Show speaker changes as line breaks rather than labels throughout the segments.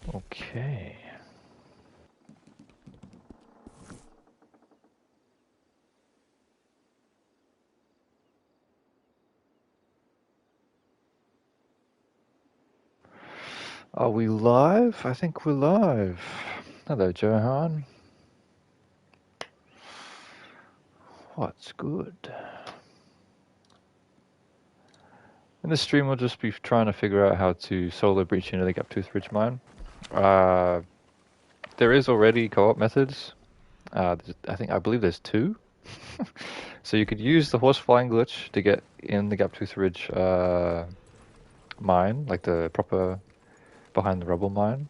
Okay. Are we live? I think we're live. Hello, Johan. What's good? In this stream, we'll just be trying to figure out how to solo breach into the Gaptooth Ridge mine. There is already co-op methods. I believe there's two. So you could use the horse flying glitch to get in the Gaptooth Ridge mine, like the proper behind the rubble mine,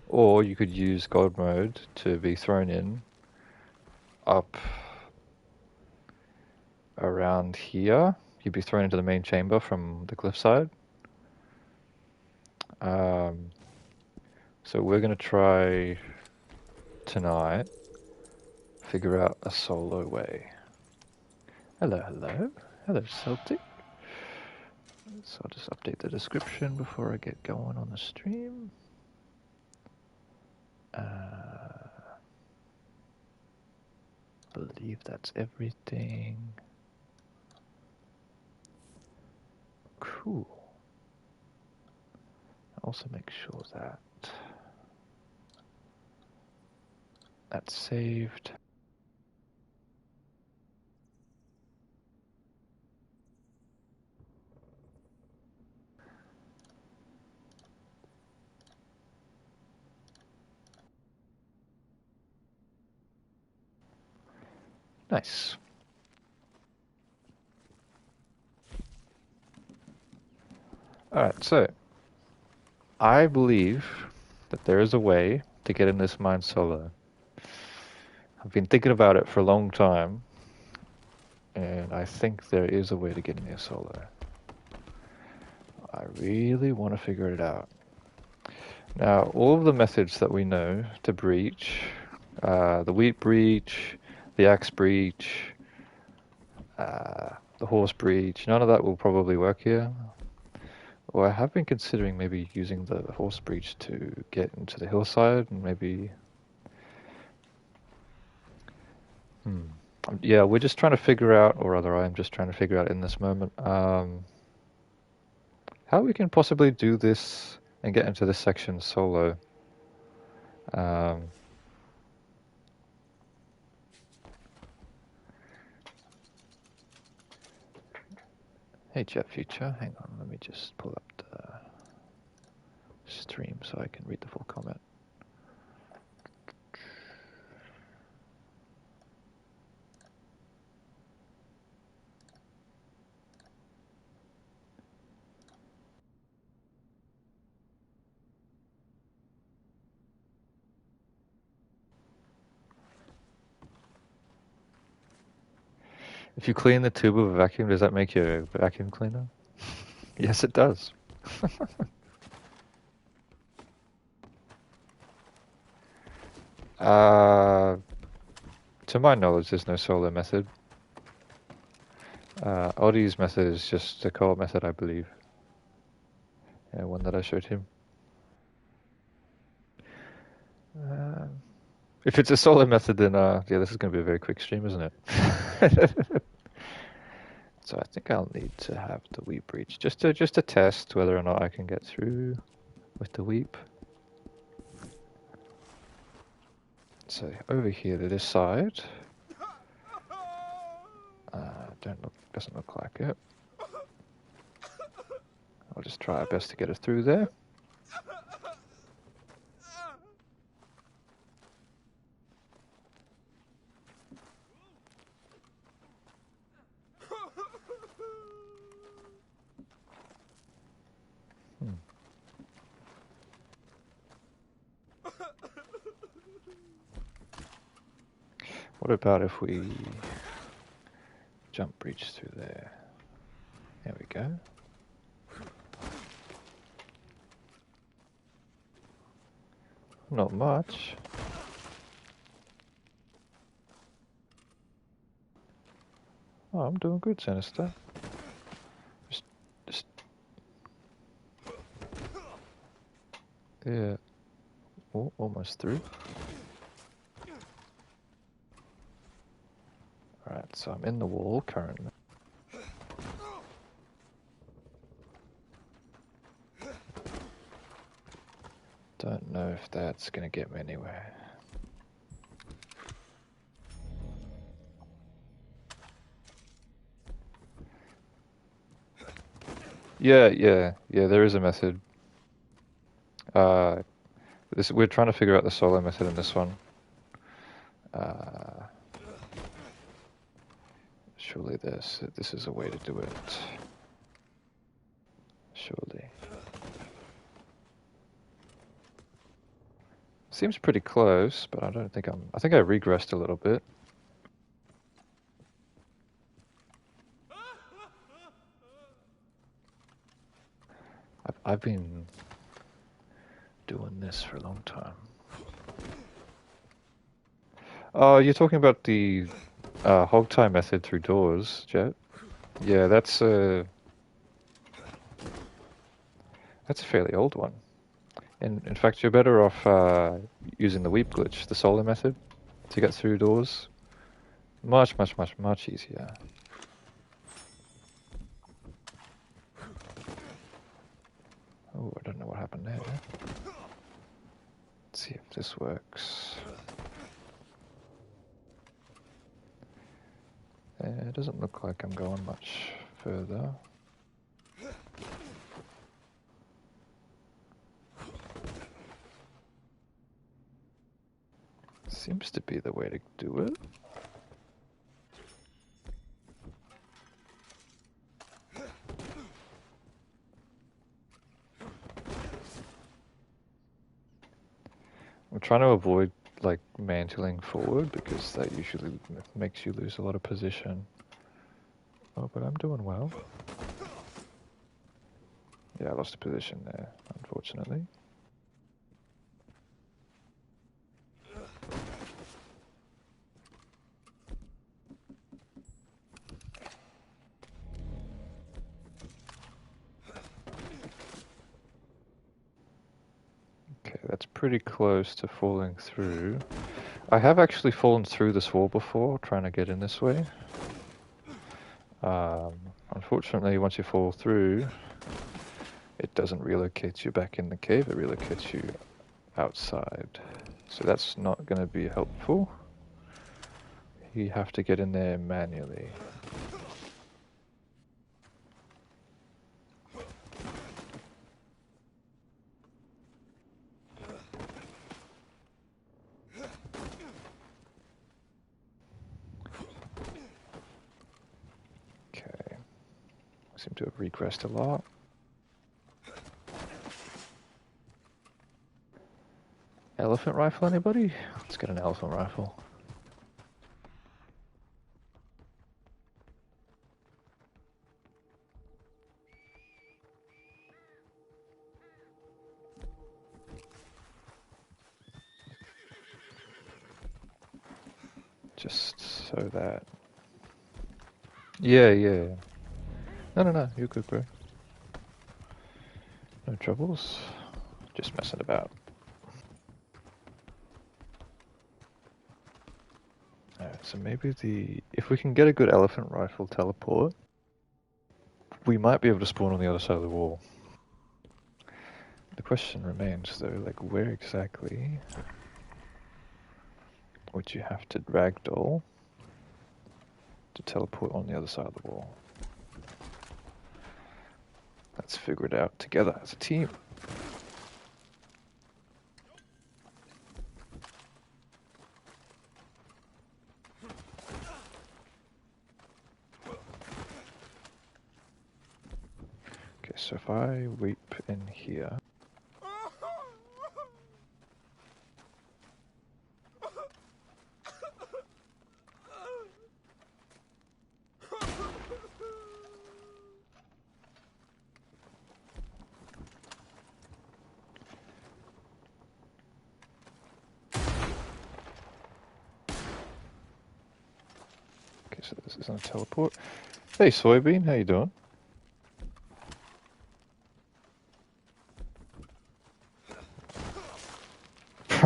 or you could use gold mode to be thrown in up around here. You'd be thrown into the main chamber from the cliffside. So we're going to try tonight figure out a solo way. Hello, hello. Hello, Celtic. So I'll just update the description before I get going on the stream. Believe that's everything. Cool. Also make sure that that's saved. Nice. Alright, so I believe that there is a way to get in this mine solo. I've been thinking about it for a long time, and I think there is a way to get in here solo. I really want to figure it out. Now, all of the methods that we know to breach, the wheat breach, the axe breach, the horse breach, none of that will probably work here. Well, I have been considering maybe using the horse breach to get into the hillside and maybe... Yeah, we're just trying to figure out, or rather I'm just trying to figure out in this moment, how we can possibly do this and get into this section solo. Hey Jet Future, hang on, let me just pull up the stream so I can read the full comment. If you clean the tube with a vacuum, does that make you a vacuum cleaner? Yes, it does. To my knowledge, there's no solo method. Oddie's method is just a co-op method, I believe. Yeah, one that I showed him. If it's a solo method, then yeah, this is going to be a very quick stream, isn't it? So I think I'll need to have the weep breach just to test whether or not I can get through with the weep. So over here to this side, doesn't look like it. I'll just try our best to get it through there. What about if we jump breach through there? There we go. Not much. Oh, I'm doing good, Sinister. Just... Yeah. almost through. Alright, so I'm in the wall currently. Don't know if that's gonna get me anywhere. Yeah, there is a method. We're trying to figure out the solo method in this one. Surely this is a way to do it. Surely. Seems pretty close, but I don't think I think I regressed a little bit. I've been doing this for a long time. Oh, you're talking about the hog tie method through doors, Jet? Yeah, that's a fairly old one. In fact, you're better off using the weep glitch, the solo method, to get through doors. Much easier. Oh, I don't know what happened there. Let's see if this works. It doesn't look like I'm going much further. Seems to be the way to do it. I'm trying to avoid like mantling forward because that usually makes you lose a lot of position. Oh, but I'm doing well. Yeah, I lost a position there, unfortunately. Okay, that's pretty close to falling through. I have actually fallen through this wall before, trying to get in this way. Unfortunately, once you fall through, it doesn't relocate you back in the cave, it relocates you outside. So that's not going to be helpful. You have to get in there manually. Okay. Seem to have regressed a lot. Elephant rifle, anybody? Let's get an elephant rifle. Just so that... Yeah. No, you're good, bro. No troubles. Just messing about. Alright, so maybe if we can get a good elephant rifle teleport, we might be able to spawn on the other side of the wall. The question remains though, like where exactly would you have to ragdoll to teleport on the other side of the wall? Let's figure it out together as a team. Okay, so if I weep in here... Okay, so this is on a teleport. Hey Soybean, how you doing?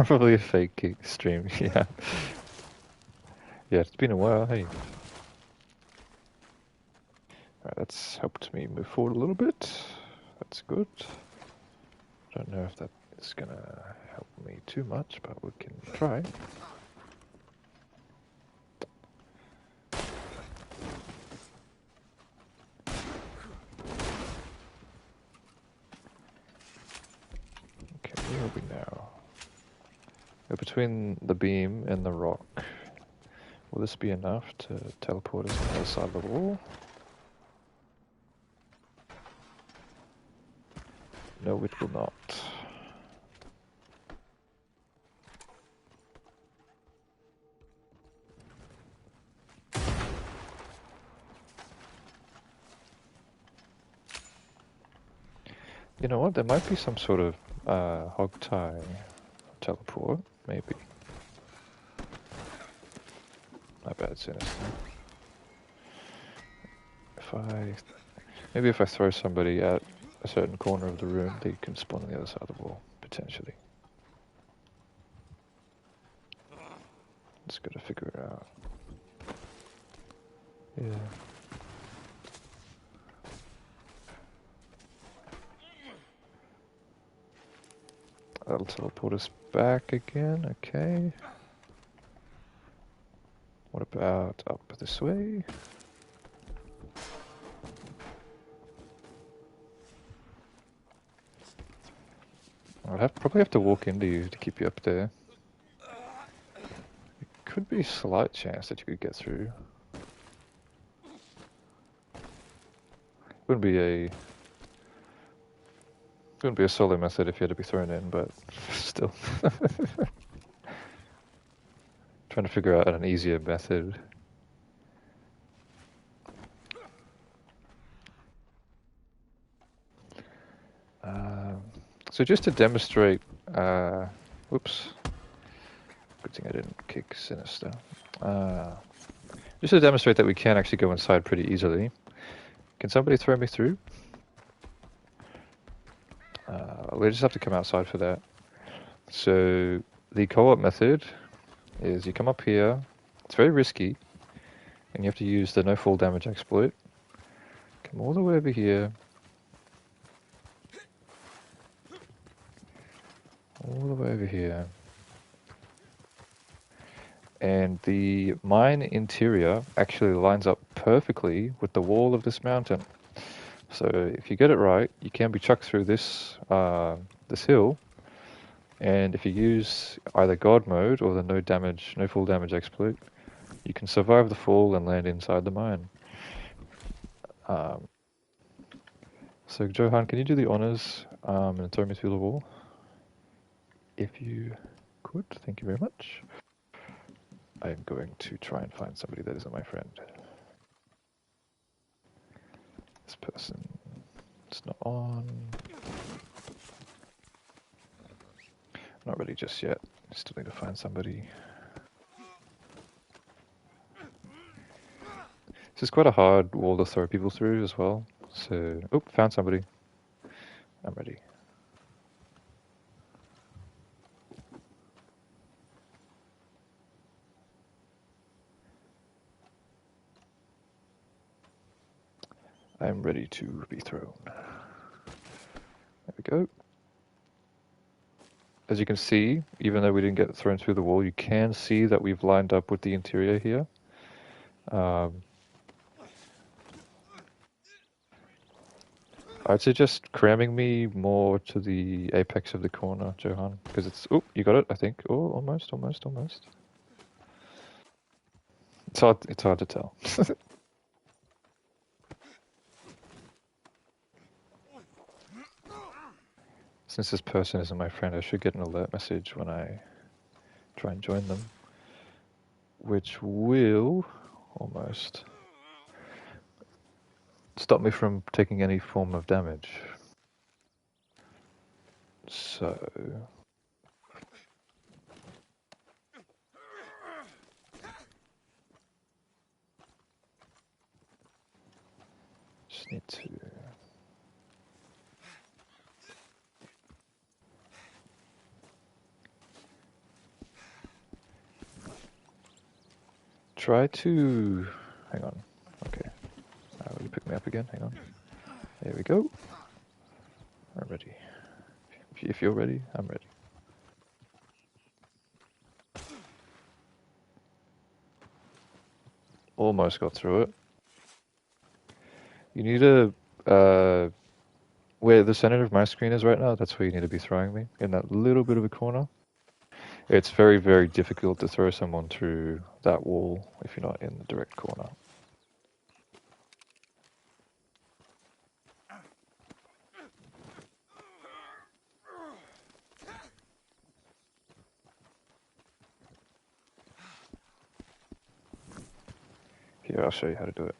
Probably a fake stream, yeah. Yeah, it's been a while, hey. Alright, that's helped me move forward a little bit. That's good. Don't know if that is gonna help me too much, but we can try. Okay, where are we now? We're between the beam and the rock. Will this be enough to teleport us on the other side of the wall? No, it will not. You know what? There might be some sort of hog tie teleport, maybe. My bad, Sinister. Maybe if I throw somebody at a certain corner of the room, they can spawn on the other side of the wall, potentially. Just gotta figure it out. Yeah. That'll teleport us back again, okay. What about up this way? I'd probably have to walk into you to keep you up there. There could be a slight chance that you could get through. Wouldn't be a solo method if you had to be thrown in, but still. Trying to figure out an easier method. So just to demonstrate, whoops, good thing I didn't kick Sinister. Just to demonstrate that we can actually go inside pretty easily. Can somebody throw me through? We just have to come outside for that. So the co-op method is you come up here, it's very risky, and you have to use the no fall damage exploit. Come all the way over here. All the way over here. And the mine interior actually lines up perfectly with the wall of this mountain. So if you get it right, you can be chucked through this this hill, and if you use either God mode or the no fall damage exploit, you can survive the fall and land inside the mine. So Johan, can you do the honors and throw me through the wall? If you could, thank you very much. I am going to try and find somebody that isn't my friend. This person is not on. Not ready just yet. Still need to find somebody. This is quite a hard wall to throw people through as well. So, oh, found somebody. I'm ready. I'm ready to be thrown. There we go. As you can see, even though we didn't get thrown through the wall, you can see that we've lined up with the interior here. I'd suggest cramming me more to the apex of the corner, Johan, because it's... Oh, you got it, I think. Oh, almost. It's hard to tell. Since this person isn't my friend, I should get an alert message when I try and join them. Which will almost stop me from taking any form of damage. So... just need to... try to... Hang on. Okay. Will you pick me up again? Hang on. There we go. I'm ready. If you're ready, I'm ready. Almost got through it. You need to... where the center of my screen is right now, that's where you need to be throwing me. In that little bit of a corner. It's very, very difficult to throw someone through that wall if you're not in the direct corner. Here, I'll show you how to do it.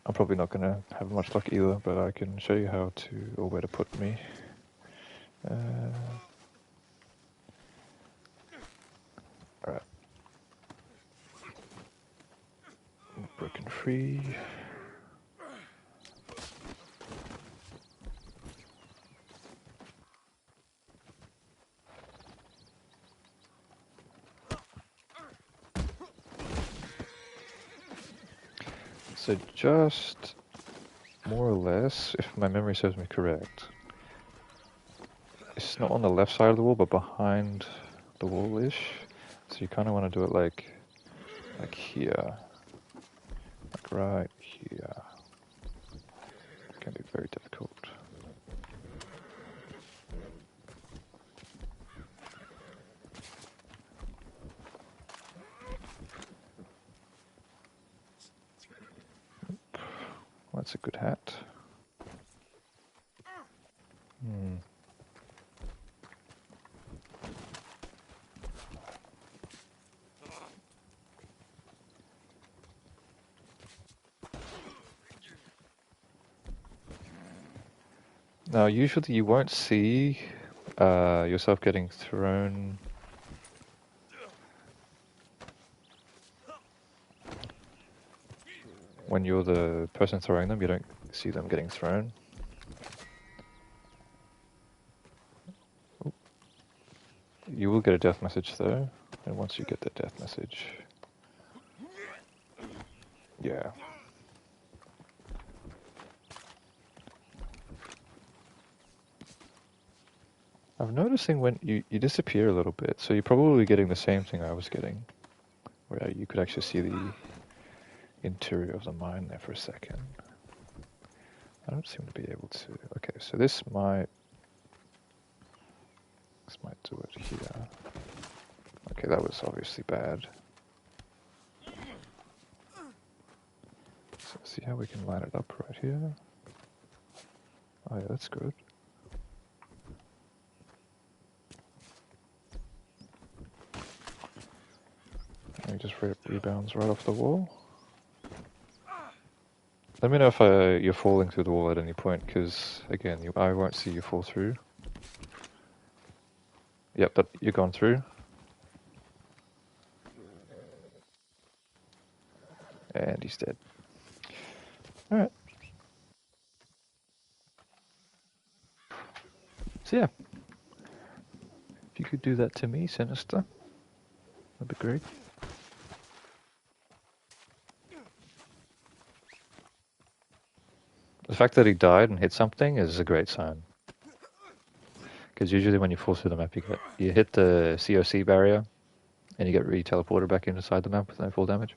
I'm probably not going to have much luck either, but I can show you how to, or where to put me. Alright. Broken free. So just more or less, if my memory serves me correct, it's not on the left side of the wall, but behind the wall-ish. So you kind of want to do it like here, like right here. It can be very difficult. Well, that's a good hat. Now, usually you won't see yourself getting thrown. When you're the person throwing them, you don't see them getting thrown. You will get a death message though, and once you get the death message, yeah. I'm noticing when you disappear a little bit, so you're probably getting the same thing I was getting, where you could actually see the interior of the mine there for a second. I don't seem to be able to. Okay, so this might do it here. Okay, that was obviously bad. So see how we can line it up right here. Oh yeah, that's good. And he just rebounds right off the wall. Let me know if you're falling through the wall at any point, because again, I won't see you fall through. Yep, but you're gone through. And he's dead. Alright. So yeah. If you could do that to me, Sinister, that'd be great. The fact that he died and hit something is a great sign. Because usually when you fall through the map, you hit the COC barrier, and you get re-teleported back inside the map with no fall damage.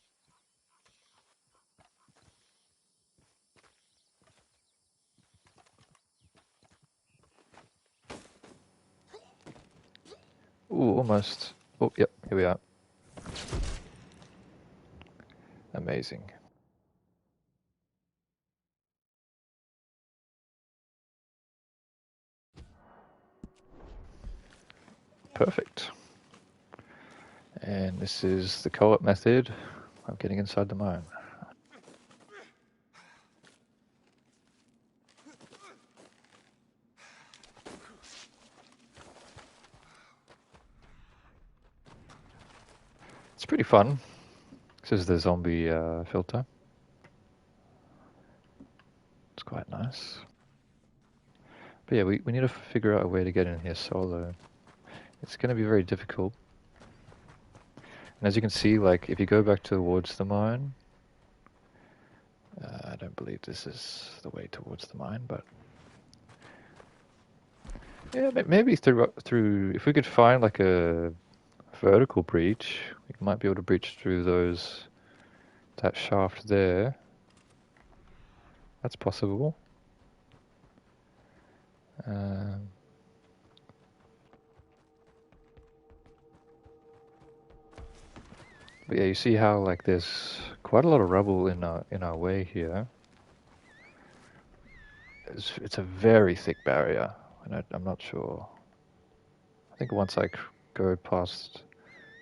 Ooh, almost. Oh, yep, here we are. Amazing. Perfect. And this is the co-op method of getting inside the mine. It's pretty fun. This is the zombie filter. It's quite nice. But yeah, we need to figure out a way to get in here solo. It's going to be very difficult. And as you can see, like, if you go back towards the mine, I don't believe this is the way towards the mine, but yeah, maybe through if we could find like a vertical breach, we might be able to breach through that shaft there. That's possible. Um, but yeah, you see how like there's quite a lot of rubble in our way here. It's a very thick barrier, and I'm not sure. I think once I go past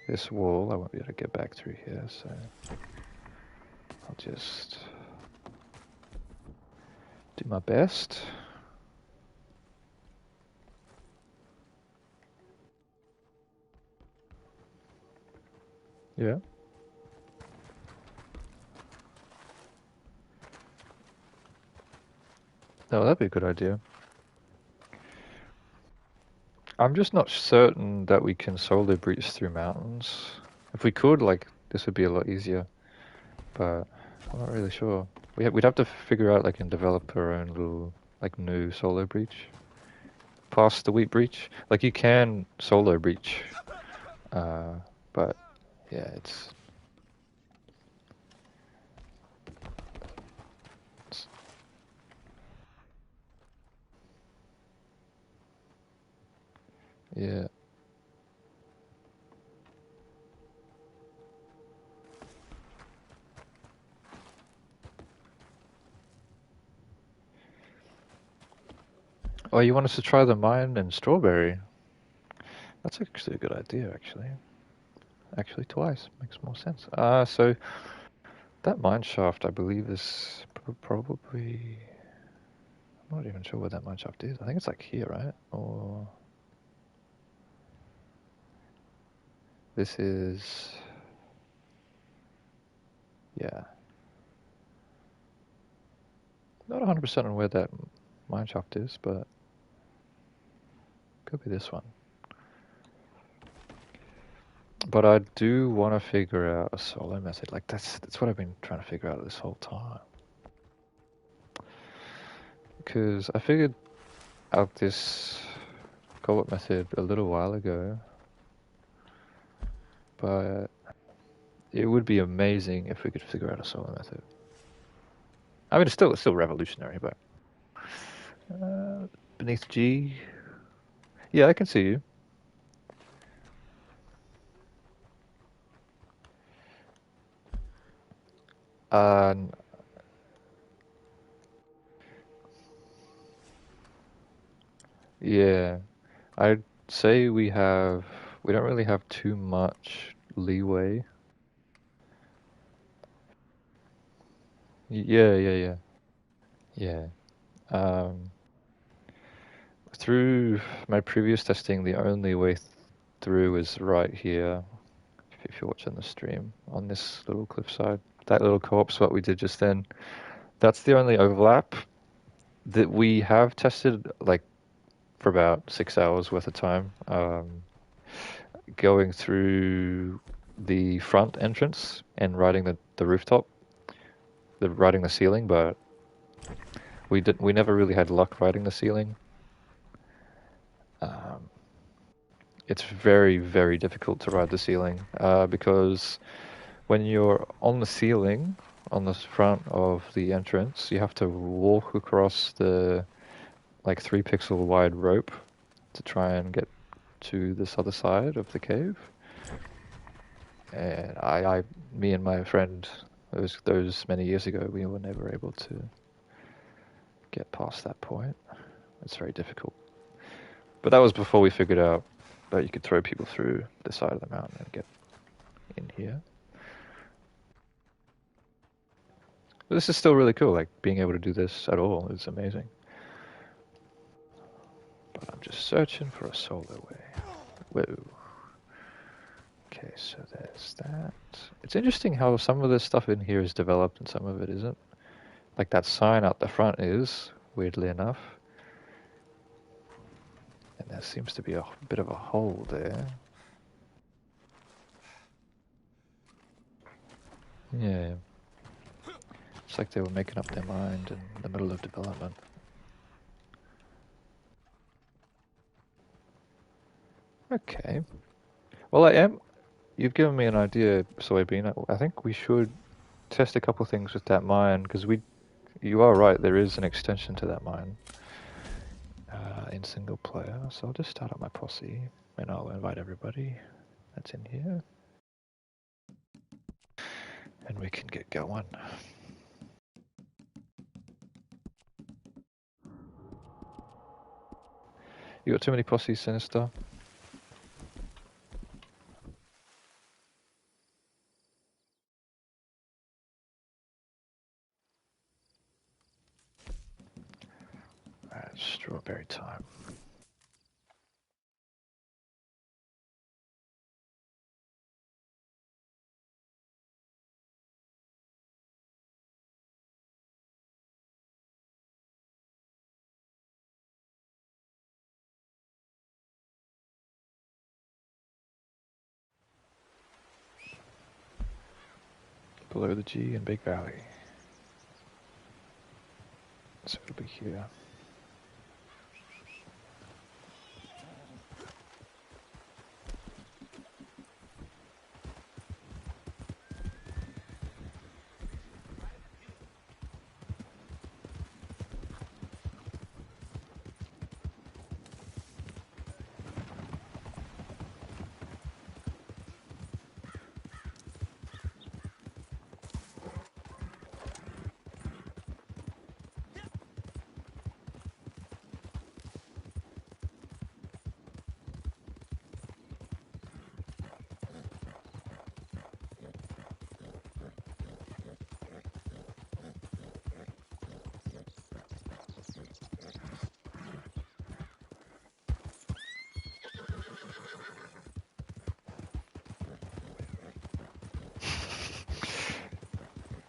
this wall, I won't be able to get back through here, so I'll just do my best. Yeah. No, that'd be a good idea. I'm just not certain that we can solo breach through mountains. If we could, like, this would be a lot easier, but I'm not really sure. We'd have to figure out, like, and develop our own little, like, new solo breach. Past the wheat breach. Like, you can solo breach, uh, but, yeah, it's yeah. Oh, you want us to try the mine in Strawberry? That's actually a good idea, actually. Actually, twice. Makes more sense. So that mine shaft, I believe, is probably... I'm not even sure where that mine shaft is. I think it's like here, right? Or... This is... Yeah. Not 100% on where that mine shaft is, but... Could be this one. But I do want to figure out a solo method. Like, that's what I've been trying to figure out this whole time. Because I figured out this co-op method a little while ago, but it would be amazing if we could figure out a solo method. I mean, it's still revolutionary, but beneath G, yeah, I can see you. Uh, yeah, I'd say we don't really have too much leeway. Yeah, yeah, yeah, yeah. Um, through my previous testing, the only way through is right here. If you're watching the stream on this little cliffside, that little co-op spot we did just then, that's the only overlap that we have tested, like for about 6 hours worth of time, going through the front entrance and riding the rooftop, riding the ceiling, but we never really had luck riding the ceiling. Um, it's very, very difficult to ride the ceiling because when you're on the ceiling, on the front of the entrance, you have to walk across the like 3 pixel wide rope to try and get to this other side of the cave. And me and my friend, those many years ago, we were never able to get past that point. It's very difficult. But that was before we figured out that you could throw people through the side of the mountain and get in here. But this is still really cool. Like being able to do this at all is amazing. But I'm just searching for a solo way. Whoa. Okay, so there's that. It's interesting how some of this stuff in here is developed and some of it isn't. Like that sign out the front is, weirdly enough. And there seems to be a bit of a hole there. Yeah. It's like they were making up their mind in the middle of development. Okay. Well, you've given me an idea, Soybean. I think we should test a couple things with that mine, because you are right, there is an extension to that mine in single player. So I'll just start up my posse, and I'll invite everybody that's in here, and we can get going. You got too many posses, Sinister? Strawberry time. Below the G and Big Valley. So it'll be here.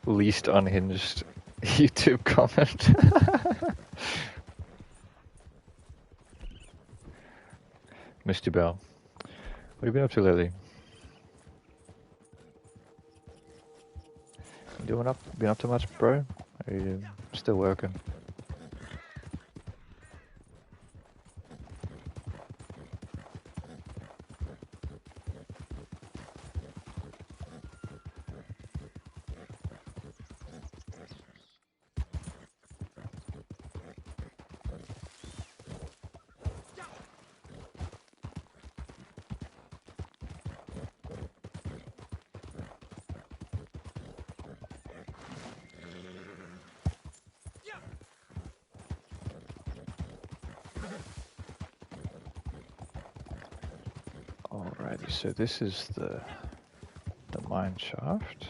Least unhinged YouTube comment. Missed you, Bell. What have you been up to lately? Been up to much, bro? Are you still working? Alrighty, so this is the mine shaft.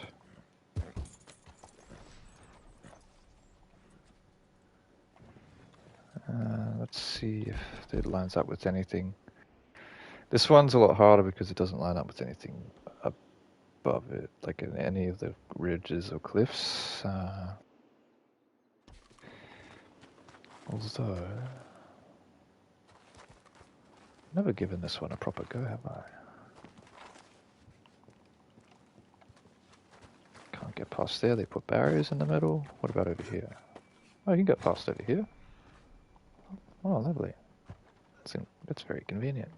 Let's see if it lines up with anything. This one's a lot harder because it doesn't line up with anything above it, like in any of the ridges or cliffs. Although, never given this one a proper go, have I? Can't get past there. They put barriers in the middle. What about over here? Oh, you can get past over here. Oh, lovely. That's very convenient.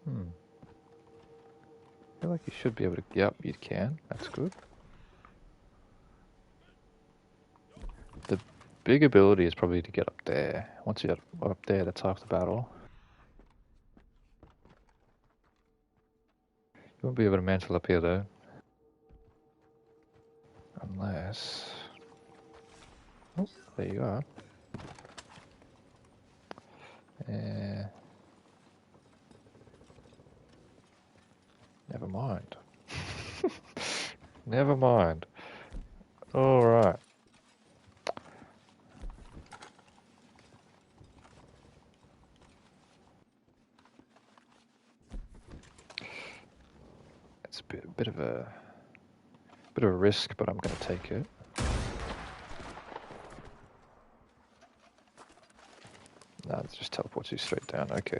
I feel like you should be able to... Yep, you can. That's good. The big ability is probably to get up there. Once you get up there, that's half the battle. You won't be able to mantle up here, though. Unless... Oh, there you are. Never mind. Never mind. Alright. It's a bit of a risk, but I'm going to take it. Nah, it just teleports you straight down. Okay.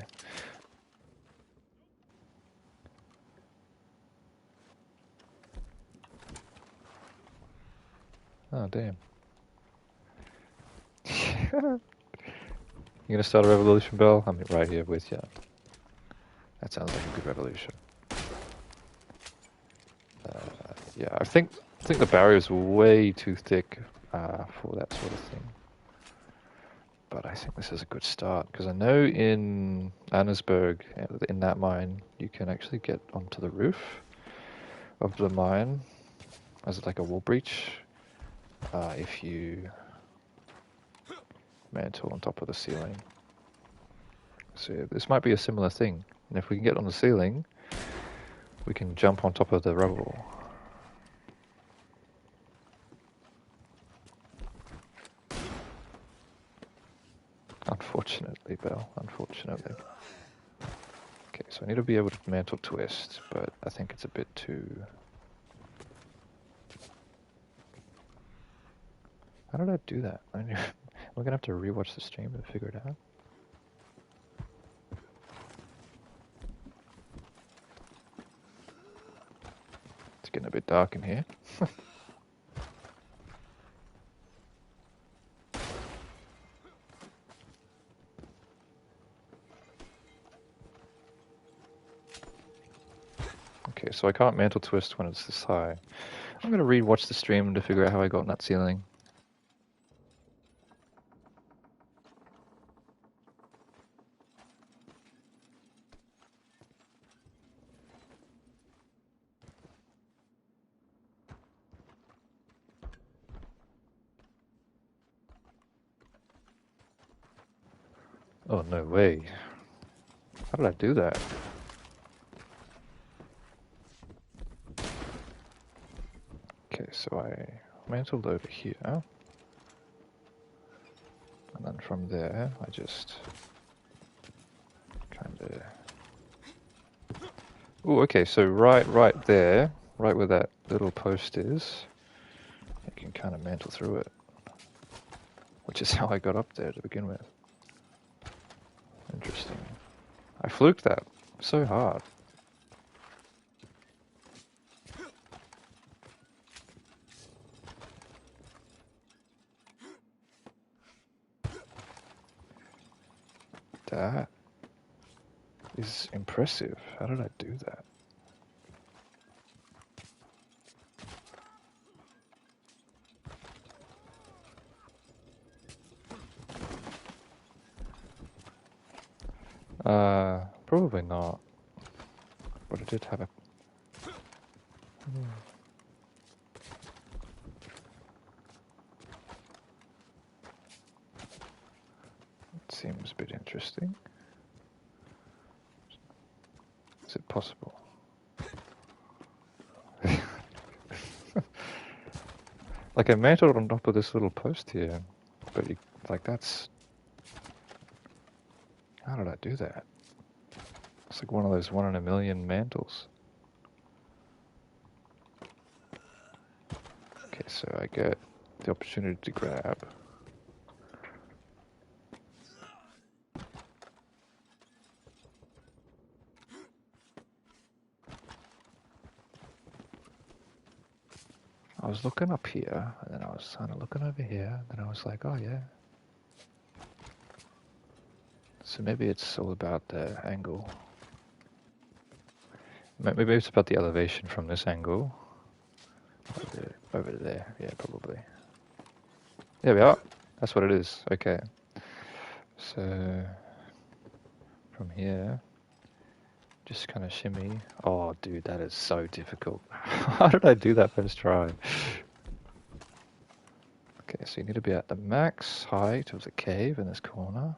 Oh, damn. You gonna start a revolution, Bell? I'm right here with you. That sounds like a good revolution. Yeah, I think the barrier's way too thick for that sort of thing. But I think this is a good start, because I know in Annesburg, in that mine, you can actually get onto the roof of the mine as like a wall breach if you mantle on top of the ceiling. So yeah, this might be a similar thing. And if we can get on the ceiling, we can jump on top of the rubble. Unfortunately, Belle, unfortunately. Okay, so I need to be able to mantle twist, but I think it's a bit too... How did I do that? We're gonna have to rewatch the stream to figure it out. It's getting a bit dark in here. Okay, so I can't mantle twist when it's this high. I'm gonna rewatch the stream to figure out how I got on that ceiling. Oh, no way. How did I do that? Okay, so I mantled over here. And then from there, I just kind of... Oh, okay, so right there, right where that little post is, you can kind of mantle through it. Which is how I got up there to begin with. Interesting. I fluked that so hard. That is impressive. How did I do that? Probably not. But I did have a... It seems a bit interesting. Is it possible? Like I mantled on top of this little post here, but you, like that's... How did I do that? It's like one of those 1 in a million mantles. Okay, so I get the opportunity to grab. I was looking up here, and then I was kind of looking over here, and then I was like, oh yeah. So maybe it's all about the angle. Maybe it's about the elevation from this angle. Over there, yeah, probably. There we are. That's what it is. Okay. So from here, just kind of shimmy. Oh, dude, that is so difficult. How did I do that first try? Okay, so you need to be at the max height of the cave in this corner.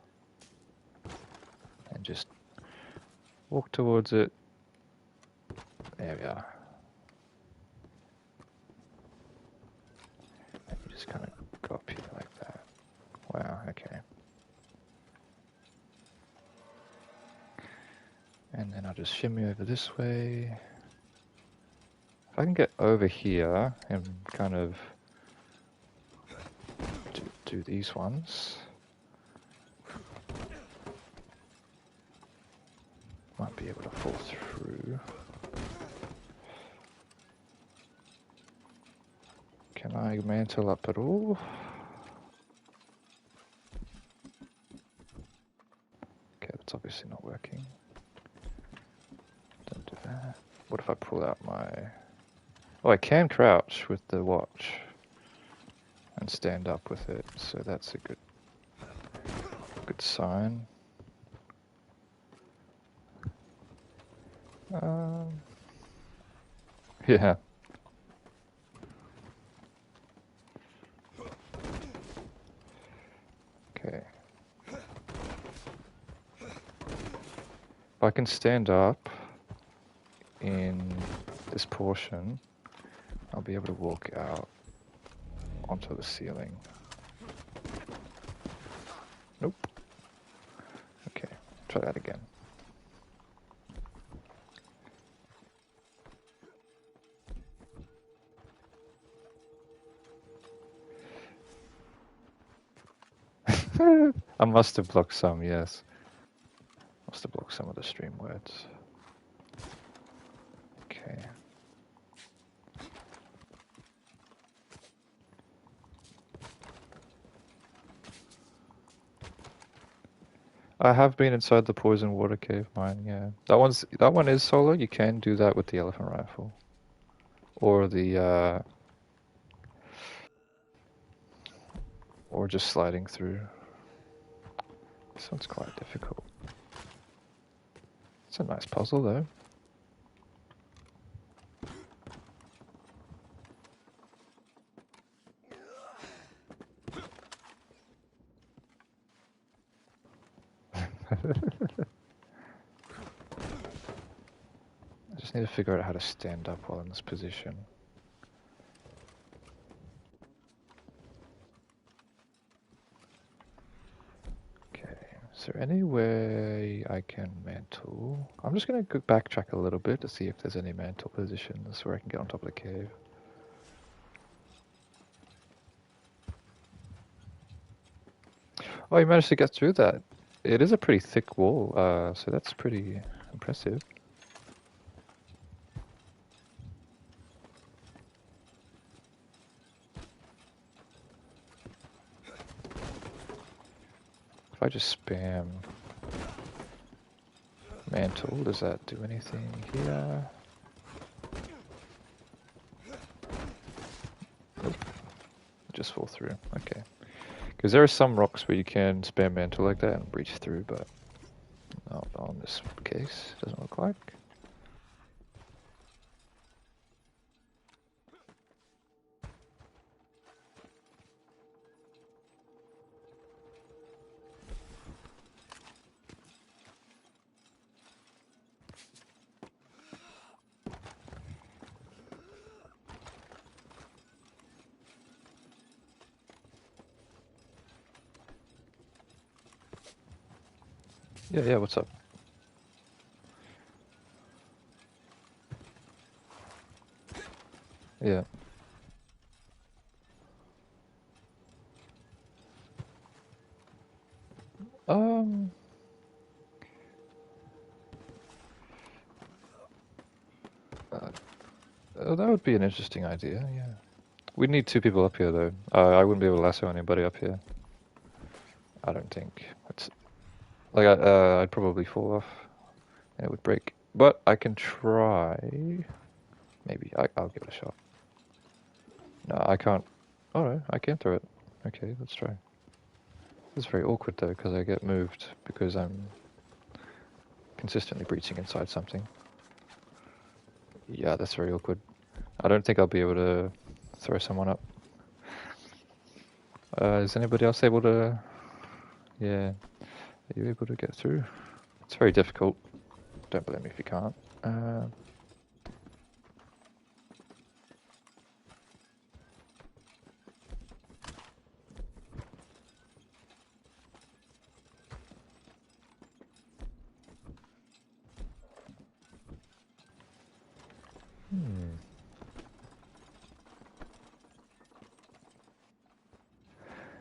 And just walk towards it. There we are. And you just kind of go up here like that. Wow, okay. And then I'll just shimmy over this way. If I can get over here and kind of do these ones. Might be able to fall through. Can I mantle up at all? Okay, that's obviously not working. Don't do that. What if I pull out my... Oh, I can crouch with the watch and stand up with it, so that's a good sign. Yeah. Okay. If I can stand up in this portion, I'll be able to walk out onto the ceiling. Nope. Okay, try that again. I must have blocked some, yes. Must have blocked some of the stream words. Okay. I have been inside the poison water cave mine, yeah. That one is solo. You can do that with the elephant rifle. Or the or just sliding through. This one's quite difficult. It's a nice puzzle though. I just need to figure out how to stand up while in this position. Okay, is there any way I can mantle? I'm just going to backtrack a little bit to see if there's any mantle positions where I can get on top of the cave. Oh, you managed to get through that. It is a pretty thick wall, so that's pretty impressive. If I just spam mantle, does that do anything here? Nope. Just fall through. Okay. Because there are some rocks where you can spam mantle like that and breach through, but not on this case. Doesn't look like. Yeah, what's up? Yeah. Um... that would be an interesting idea, yeah. We'd need two people up here, though. I wouldn't be able to lasso anybody up here. I don't think. It's like I'd probably fall off. And it would break. But I can try. Maybe I'll give it a shot. No, I can't. Oh no, I can throw it. Okay, let's try. It's very awkward though, because I get moved because I'm consistently breaching inside something. Yeah, that's very awkward. I don't think I'll be able to throw someone up. Is anybody else able to... Yeah. Are you able to get through? It's very difficult. Don't blame me if you can't.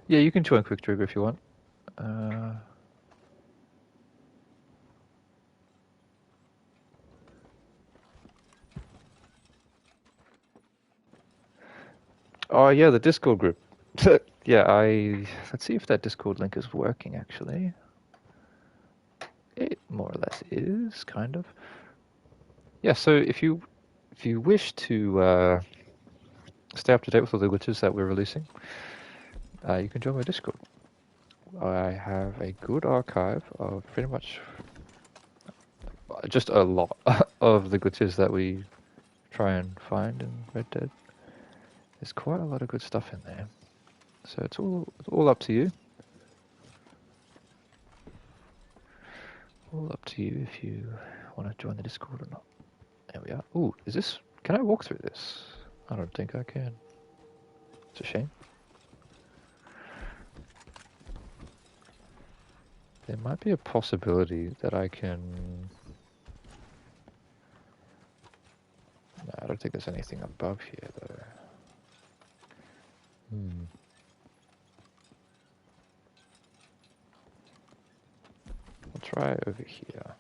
Yeah, you can join Quick Trigger if you want. Oh yeah, the Discord group. Yeah, let's see if that Discord link is working actually. It more or less is, kind of. Yeah, so if you wish to stay up to date with all the glitches that we're releasing, you can join my Discord. I have a good archive of pretty much just a lot of the glitches that we try and find in Red Dead. There's quite a lot of good stuff in there. So it's all up to you. All up to you if you want to join the Discord or not. There we are. Ooh, can I walk through this? I don't think I can. It's a shame. There might be a possibility that I can... No, I don't think there's anything above here though. I'll try over here.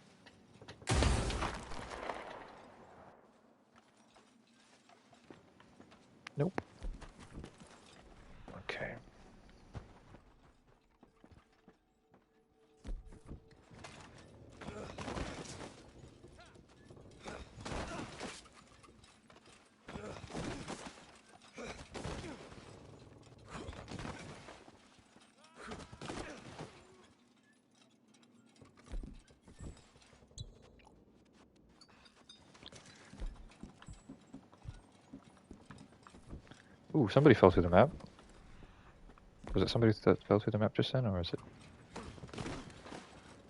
Nope. Okay. Ooh, somebody fell through the map. Was it somebody that fell through the map just then, or is it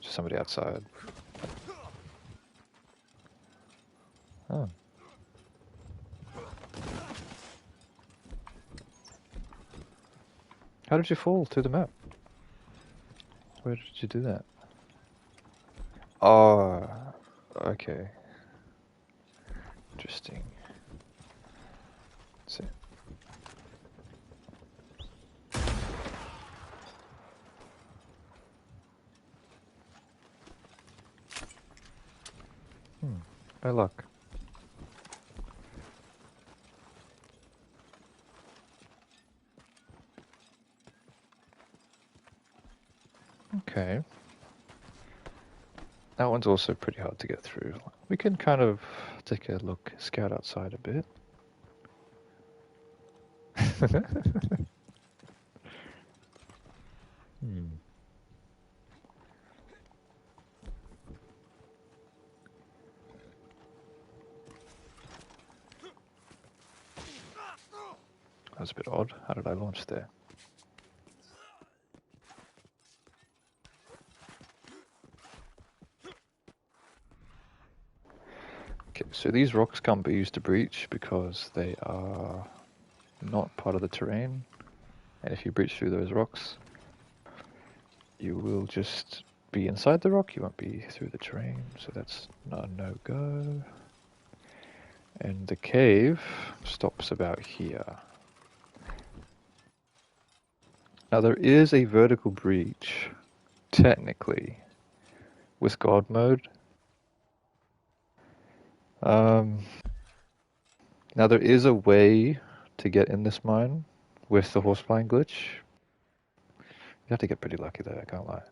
just somebody outside? Oh. How did you fall through the map? Where did you do that? Oh, okay. Interesting. Let's see. No luck. Okay. That one's also pretty hard to get through. We can kind of take a look, scout outside a bit. That was a bit odd. How did I launch there? Okay, so these rocks can't be used to breach because they are not part of the terrain. And if you breach through those rocks, you will just be inside the rock, you won't be through the terrain, so that's a no-go. And the cave stops about here. Now there is a vertical breach, technically, with God mode. Now there is a way to get in this mine with the horse flying glitch. You have to get pretty lucky though, I can't lie.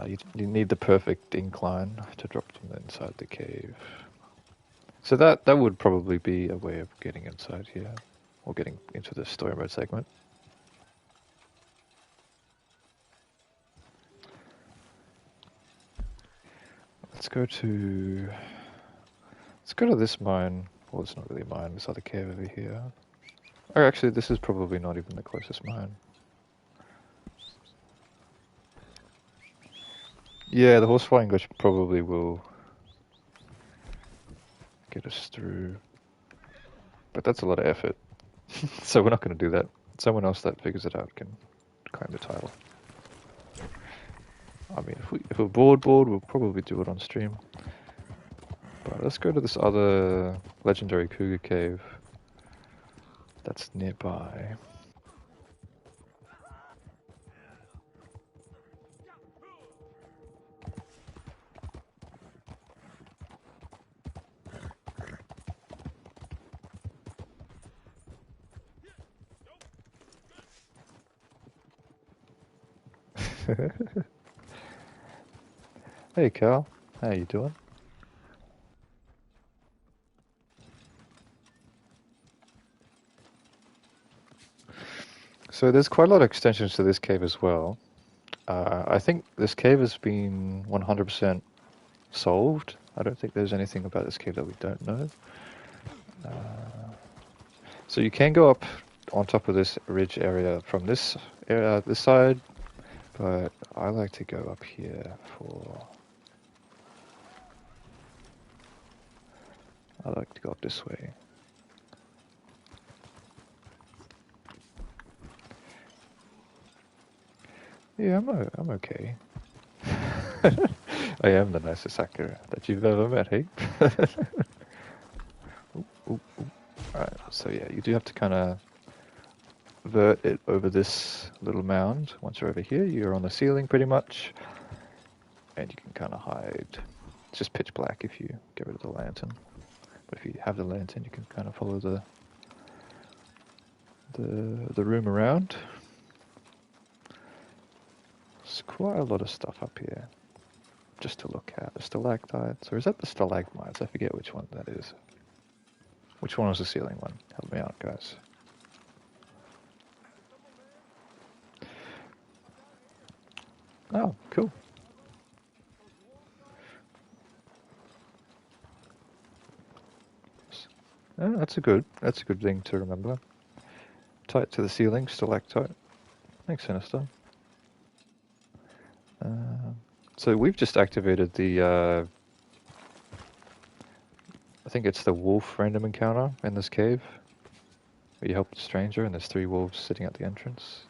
You need the perfect incline to drop from inside the cave. So that would probably be a way of getting inside here, or getting into the story mode segment. Let's go to this mine. Well, it's not really a mine, this other cave over here. Oh, actually, this is probably not even the closest mine. Yeah, the horse flying glitch probably will get us through. But that's a lot of effort. So we're not going to do that. Someone else that figures it out can claim the title. I mean, if we're bored, we'll probably do it on stream. But let's go to this other legendary cougar cave that's nearby. Hey Cal, how you doing? So there's quite a lot of extensions to this cave as well. I think this cave has been 100% solved. I don't think there's anything about this cave that we don't know. So you can go up on top of this ridge area from this area, this side, but I like to go up here for... I like to go up this way. Yeah, I'm okay. I am the nicest hacker that you've ever met, hey? Ooh, ooh, ooh. Alright, so yeah, you do have to kind of vert it over this little mound. Once you're over here, you're on the ceiling pretty much. And you can kind of hide. It's just pitch black if you get rid of the lantern. But if you have the lantern, you can kind of follow the room around. There's quite a lot of stuff up here just to look at. The stalactites, or is that the stalagmites? I forget which one that is. Which one was the ceiling one? Help me out, guys. Oh, cool. Yeah, that's a good thing to remember. Tight to the ceiling, stalactite. Thanks, Sinister. So we've just activated the, I think it's the wolf random encounter in this cave. Where you help the stranger and there's 3 wolves sitting at the entrance.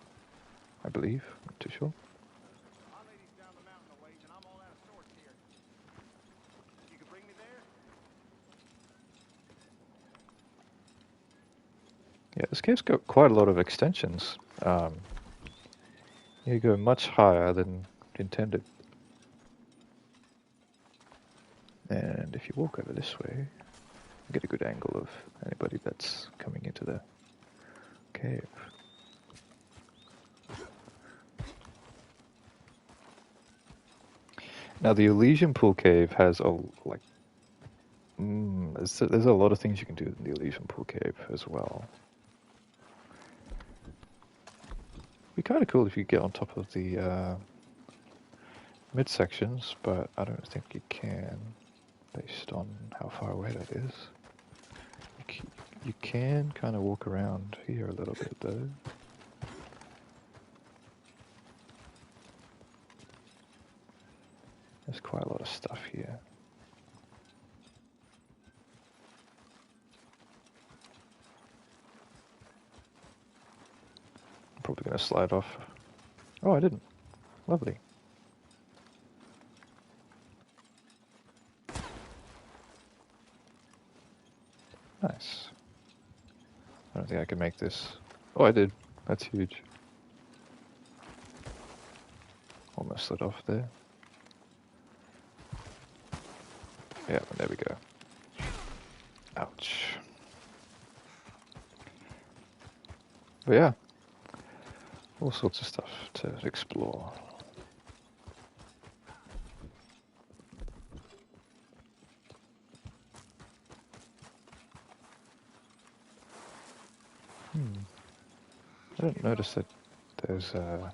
I believe. I'm not too sure. Yeah, this cave's got quite a lot of extensions. You go much higher than intended. And if you walk over this way, you get a good angle of anybody that's coming into the cave. Now the Elysian Pool Cave has a like. There's a lot of things you can do in the Elysian Pool Cave as well. It'd be kind of cool if you get on top of the midsections, but I don't think you can, based on how far away that is. You can kind of walk around here a little bit though. There's quite a lot of stuff here. I'm probably going to slide off. Oh, I didn't. Lovely. Nice. I don't think I can make this. Oh, I did. That's huge. Almost slid off there. Yeah, there we go. Ouch. But yeah, all sorts of stuff to explore. I didn't notice that there's this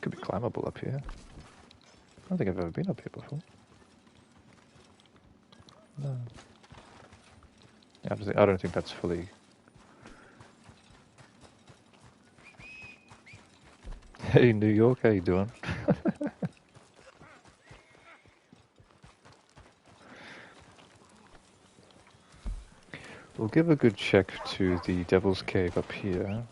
could be climbable up here. I don't think I've ever been up here before. No. Yeah, I don't think that's fully... Hey, New York, how you doing? We'll give a good check to the Devil's Cave up here. I'm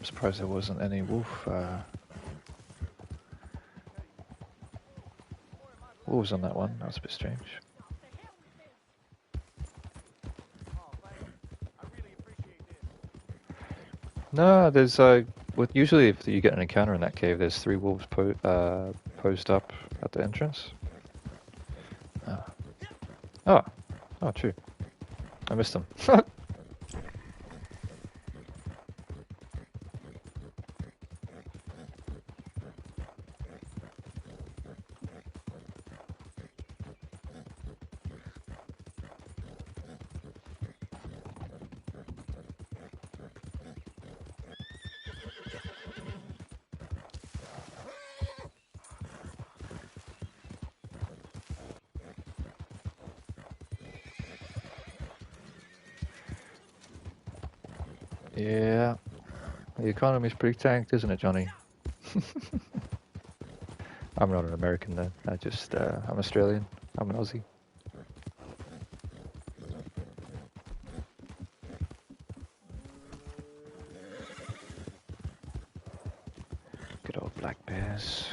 surprised there wasn't any wolves on that one. That was a bit strange. No, there's Usually if you get an encounter in that cave, there's 3 wolves posed up at the entrance. Oh, oh, true. I missed them. Yeah, the economy's pretty tanked, isn't it, Johnny? I'm not an American though. I'm Australian. I'm an Aussie. Good old black bears.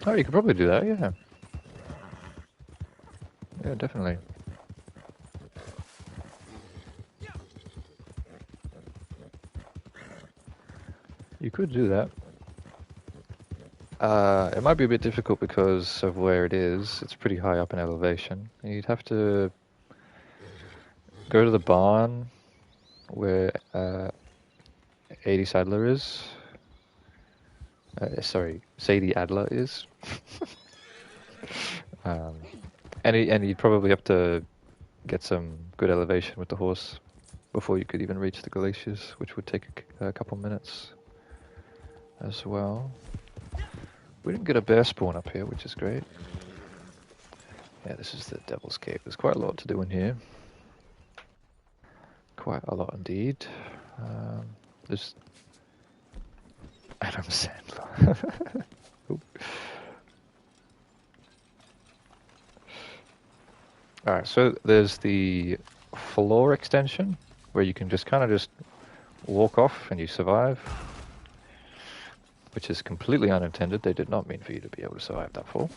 Oh, you could probably do that, yeah. Yeah, definitely. You could do that. It might be a bit difficult because of where it is. It's pretty high up in elevation. You'd have to go to the barn where 80 Sadler is. Sorry, Sadie Adler is. um, and you'd probably have to get some good elevation with the horse before you could even reach the glaciers, which would take a couple minutes as well. We didn't get a bear spawn up here, which is great. Yeah, this is the Devil's Cave. There's quite a lot to do in here. Quite a lot indeed. There's Adam Sandler. Alright, so there's the floor extension where you can just kind of just walk off and you survive, which is completely unintended. They did not mean for you to be able to survive that fall.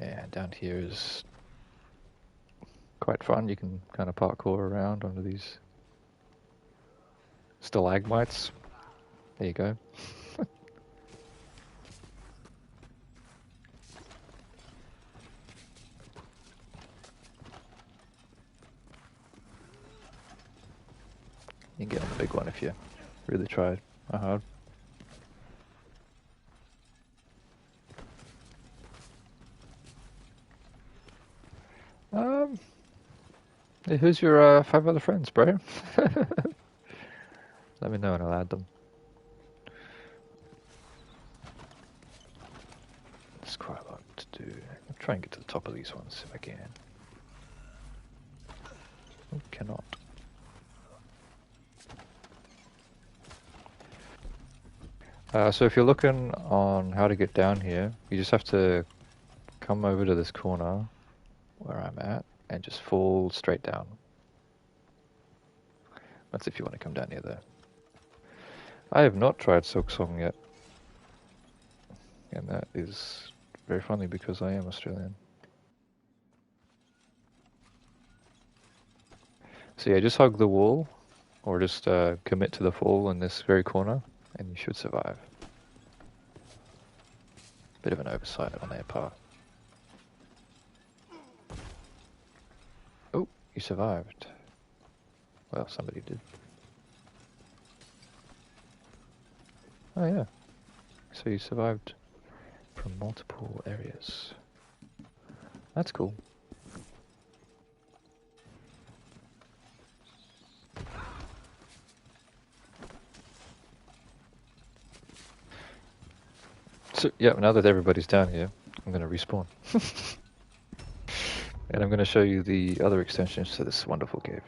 Yeah, down here is quite fun. You can kind of parkour around onto these stalagmites. There you go. You can get on the big one if you really try hard. Hey, who's your 5 other friends, bro? Let me know and I'll add them. There's quite a lot to do. I'll try and get to the top of these ones if I can. Oh, cannot. So if you're looking on how to get down here, you just have to come over to this corner where I'm at and just fall straight down. That's if you want to come down here though. I have not tried Silk Song yet. And that is very funny because I am Australian. So yeah, just hug the wall or just commit to the fall in this very corner and you should survive. Bit of an oversight on their part. Oh, you survived. Well, somebody did. Oh yeah. So you survived from multiple areas. That's cool. So, yeah, now that everybody's down here, I'm going to respawn. And I'm going to show you the other extensions to this wonderful cave.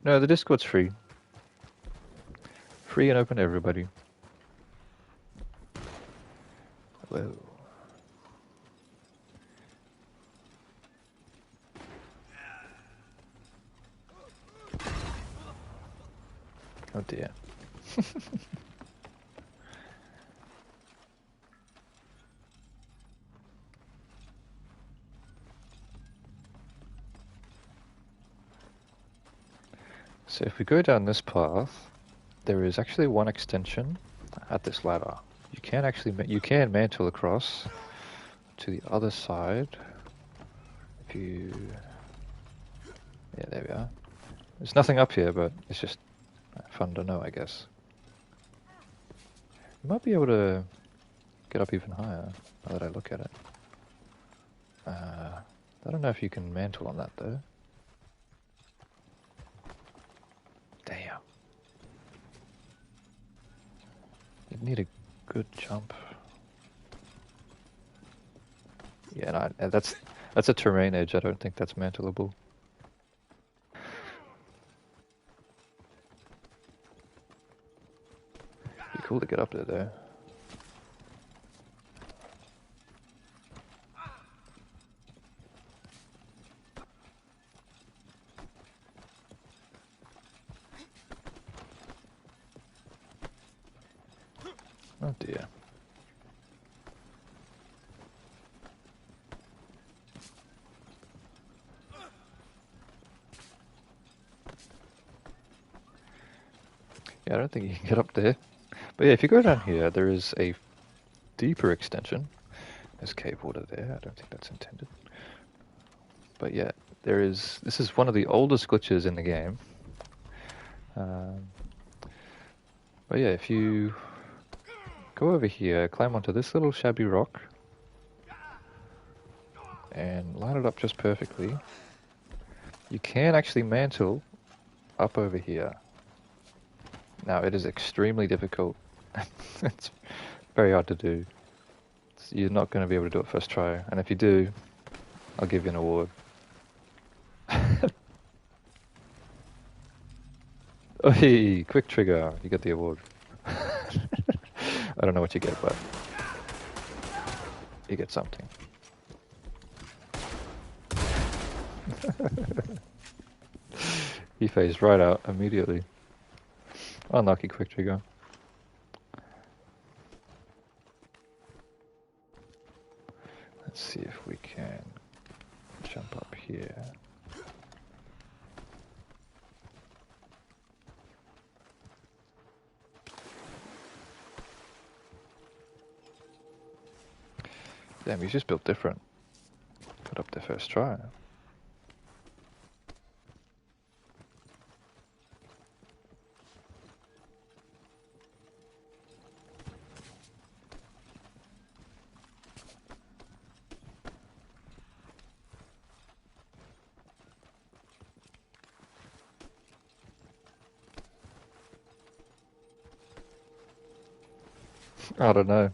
No, the Discord's free. Free and open to everybody. Whoa. Oh dear. So if we go down this path, there is actually one extension at this ladder. You can actually mantle across to the other side. If you, yeah, there we are. There's nothing up here, but it's just fun to know, I guess. You might be able to get up even higher now that I look at it. I don't know if you can mantle on that though. Damn. You'd need a good jump. Yeah, no, that's a terrain edge. I don't think that's mantleable. Be cool to get up there though. Oh dear. Yeah, I don't think you can get up there. But yeah, if you go down here, there is a deeper extension. There's cave water there. I don't think that's intended. But yeah, this is one of the oldest glitches in the game. But yeah, if you go over here, climb onto this little shabby rock, and line it up just perfectly, you can actually mantle up over here. Now, it is extremely difficult. It's very hard to do. You're not going to be able to do it first try, and if you do, I'll give you an award. Oh, hey, quick trigger, you get the award. I don't know what you get, but you get something. He phased right out immediately. Unlucky quick trigger. Let's see if we can jump up here. Damn, he's just built different. Put up the first try. I don't know.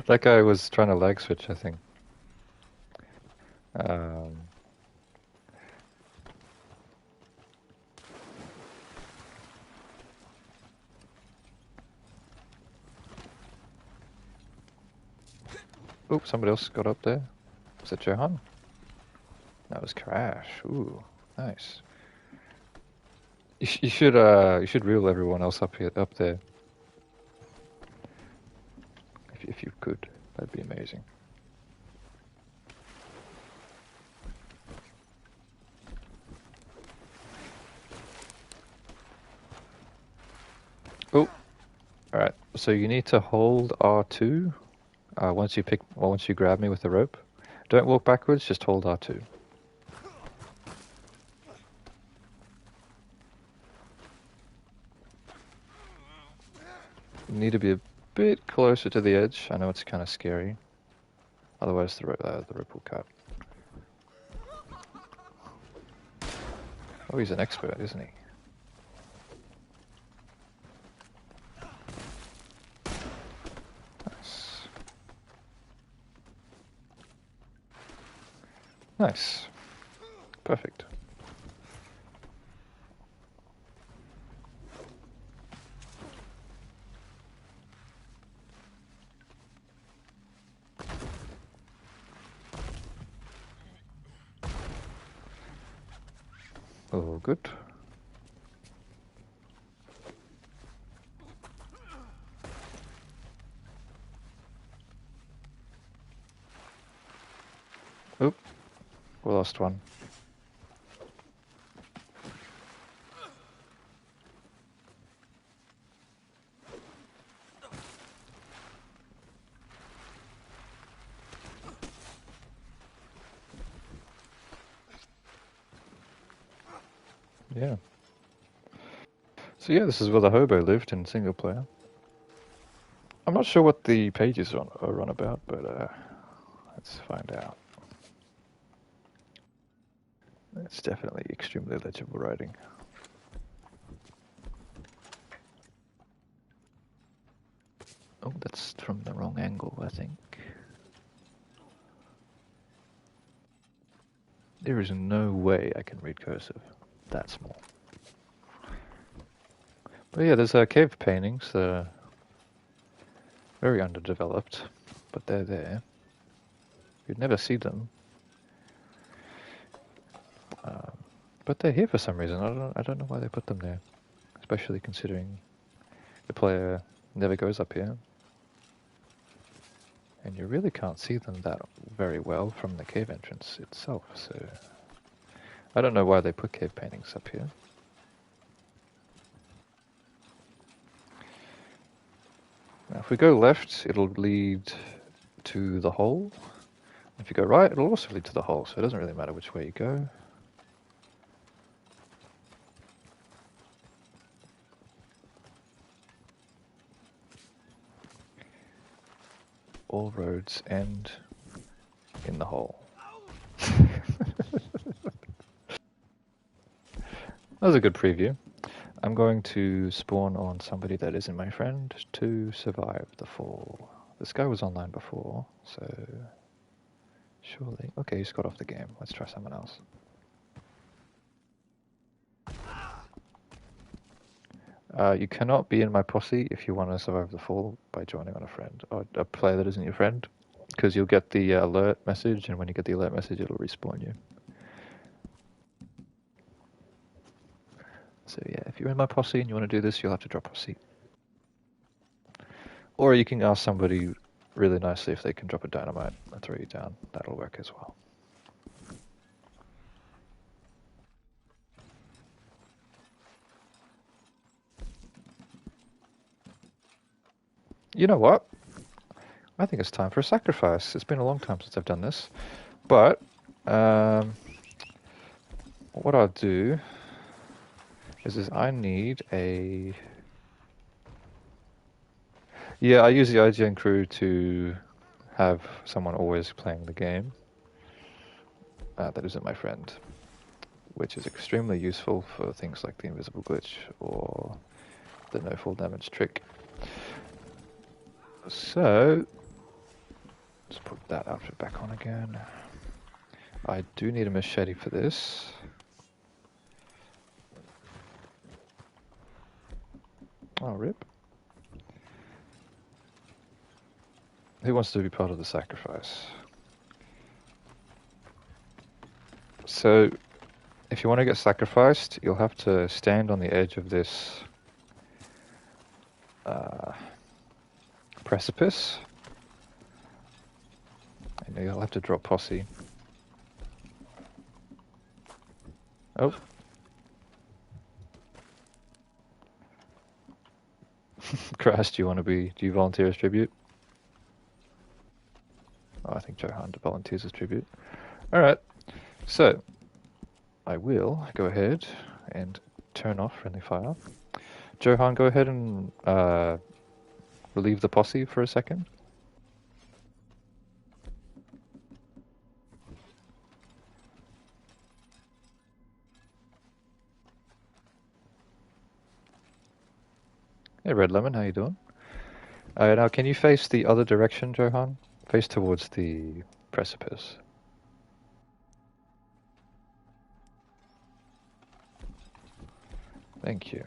That guy was trying to lag switch, I think. Oh, somebody else got up there. Was it Johan? That was Crash. Ooh, nice. You should reel everyone else up there. If you could, that'd be amazing. Oh, all right. So you need to hold R2 once you grab me with the rope. Don't walk backwards. Just hold R2. You need to be bit closer to the edge. I know it's kind of scary. Otherwise, the rope will cut. Oh, he's an expert, isn't he? Nice. Nice. Perfect. Oh, good. Oop, we lost one. Yeah. So yeah, this is where the hobo lived in single player. I'm not sure what the pages are on about, but let's find out. It's definitely extremely legible writing. Oh, that's from the wrong angle, I think. There is no way I can read cursive that small. But yeah, there's cave paintings that are very underdeveloped, but they're there. You'd never see them. But they're here for some reason. I don't know why they put them there, especially considering the player never goes up here. And you really can't see them that very well from the cave entrance itself, so I don't know why they put cave paintings up here. Now if we go left, it'll lead to the hole. If you go right, it'll also lead to the hole, so it doesn't really matter which way you go. All roads end in the hole. That was a good preview. I'm going to spawn on somebody that isn't my friend to survive the fall. This guy was online before, so surely... Okay, he's got off the game. Let's try someone else. You cannot be in my posse if you want to survive the fall by joining on a friend, or a player that isn't your friend, because you'll get the alert message, and when you get the alert message, it'll respawn you. So yeah, if you're in my posse and you want to do this, you'll have to drop posse. Or you can ask somebody really nicely if they can drop a dynamite and throw you down. That'll work as well. You know what? I think it's time for a sacrifice. It's been a long time since I've done this. But what I'll do is I need a... Yeah, I use the IGN crew to have someone always playing the game that isn't my friend, which is extremely useful for things like the invisible glitch or the no fall damage trick. So let's put that outfit back on again. I do need a machete for this. Oh, rip. Who wants to be part of the sacrifice? So, if you want to get sacrificed, you'll have to stand on the edge of this precipice. And you'll have to drop posse. Oh. Crash, do you volunteer as tribute? Oh, I think Johan volunteers as tribute. Alright, so I will go ahead and turn off friendly fire. Johan, go ahead and relieve the posse for a second? Hey, Red Lemon, how you doing? Now, can you face the other direction, Johan? Face towards the precipice. Thank you.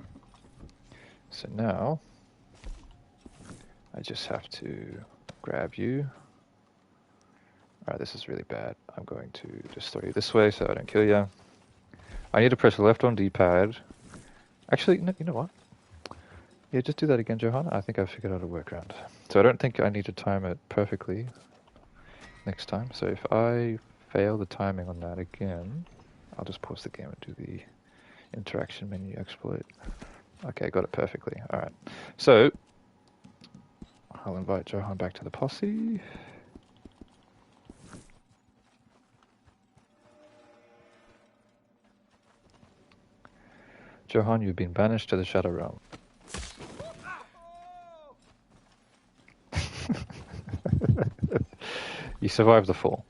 So now, I just have to grab you. Alright, this is really bad. I'm going to just throw you this way so I don't kill you. I need to press left on D-pad. Actually, no, you know what? Yeah, just do that again, Johan. I think I figured out a workaround. So I don't think I need to time it perfectly next time. So if I fail the timing on that again, I'll just pause the game and do the interaction menu exploit. Okay, got it perfectly. Alright. So, I'll invite Johan back to the posse. Johan, you've been banished to the Shadow Realm. You survived the fall.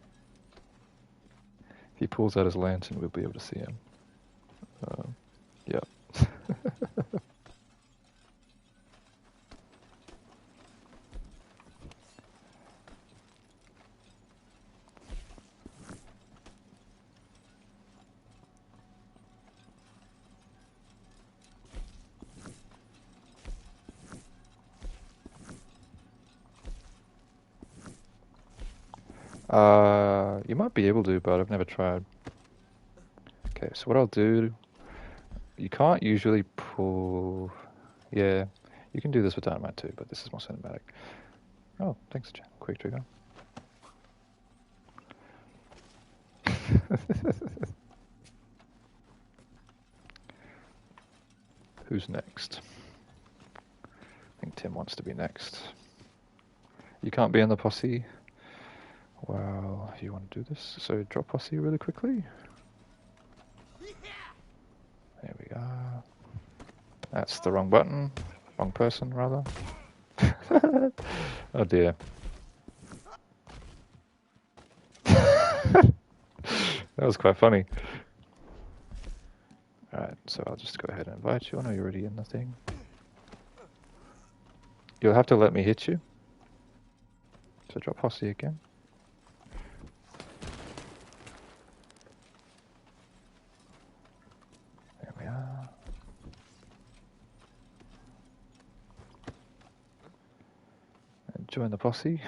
If he pulls out his lantern, we'll be able to see him. Yep. You might be able to, but I've never tried. Okay, so what I'll do... You can't usually pull... Yeah, you can do this with Dynamite too, but this is more cinematic. Oh, thanks, Jen. Quick trigger. Who's next? I think Tim wants to be next. You can't be in the posse? Well, you want to do this? So drop posse really quickly. There we are. That's the wrong button. Wrong person, rather. Oh dear. That was quite funny. Alright, so I'll just go ahead and invite you. I know you're already in the thing. You'll have to let me hit you. So drop posse again. There we are. And join the posse.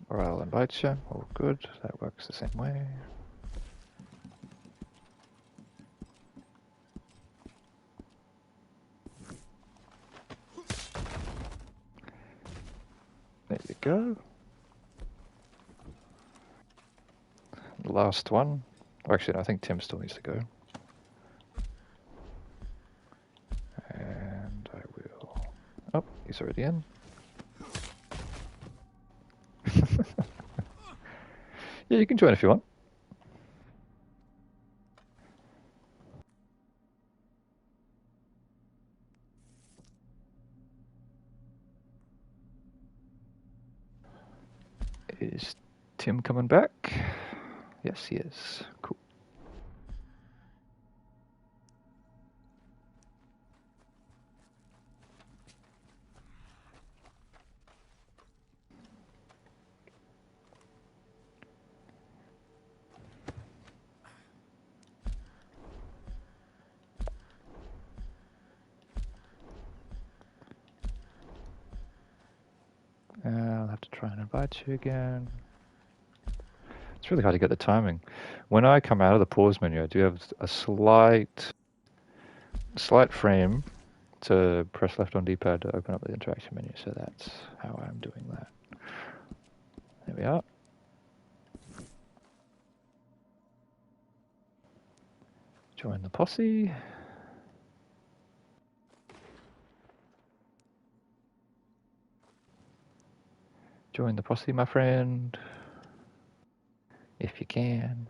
Or I'll invite you. All good. That works the same way. There you go. Last one. Actually, no, I think Tim still needs to go. And I will... Oh, he's already in. Yeah, you can join if you want. Is Tim coming back? Yes, he is. Cool. I'll have to try and invite you again. It's really hard to get the timing. When I come out of the pause menu, I do have a slight frame to press left on D-pad to open up the interaction menu, so that's how I'm doing that. There we are. Join the posse. Join the posse, my friend. If you can.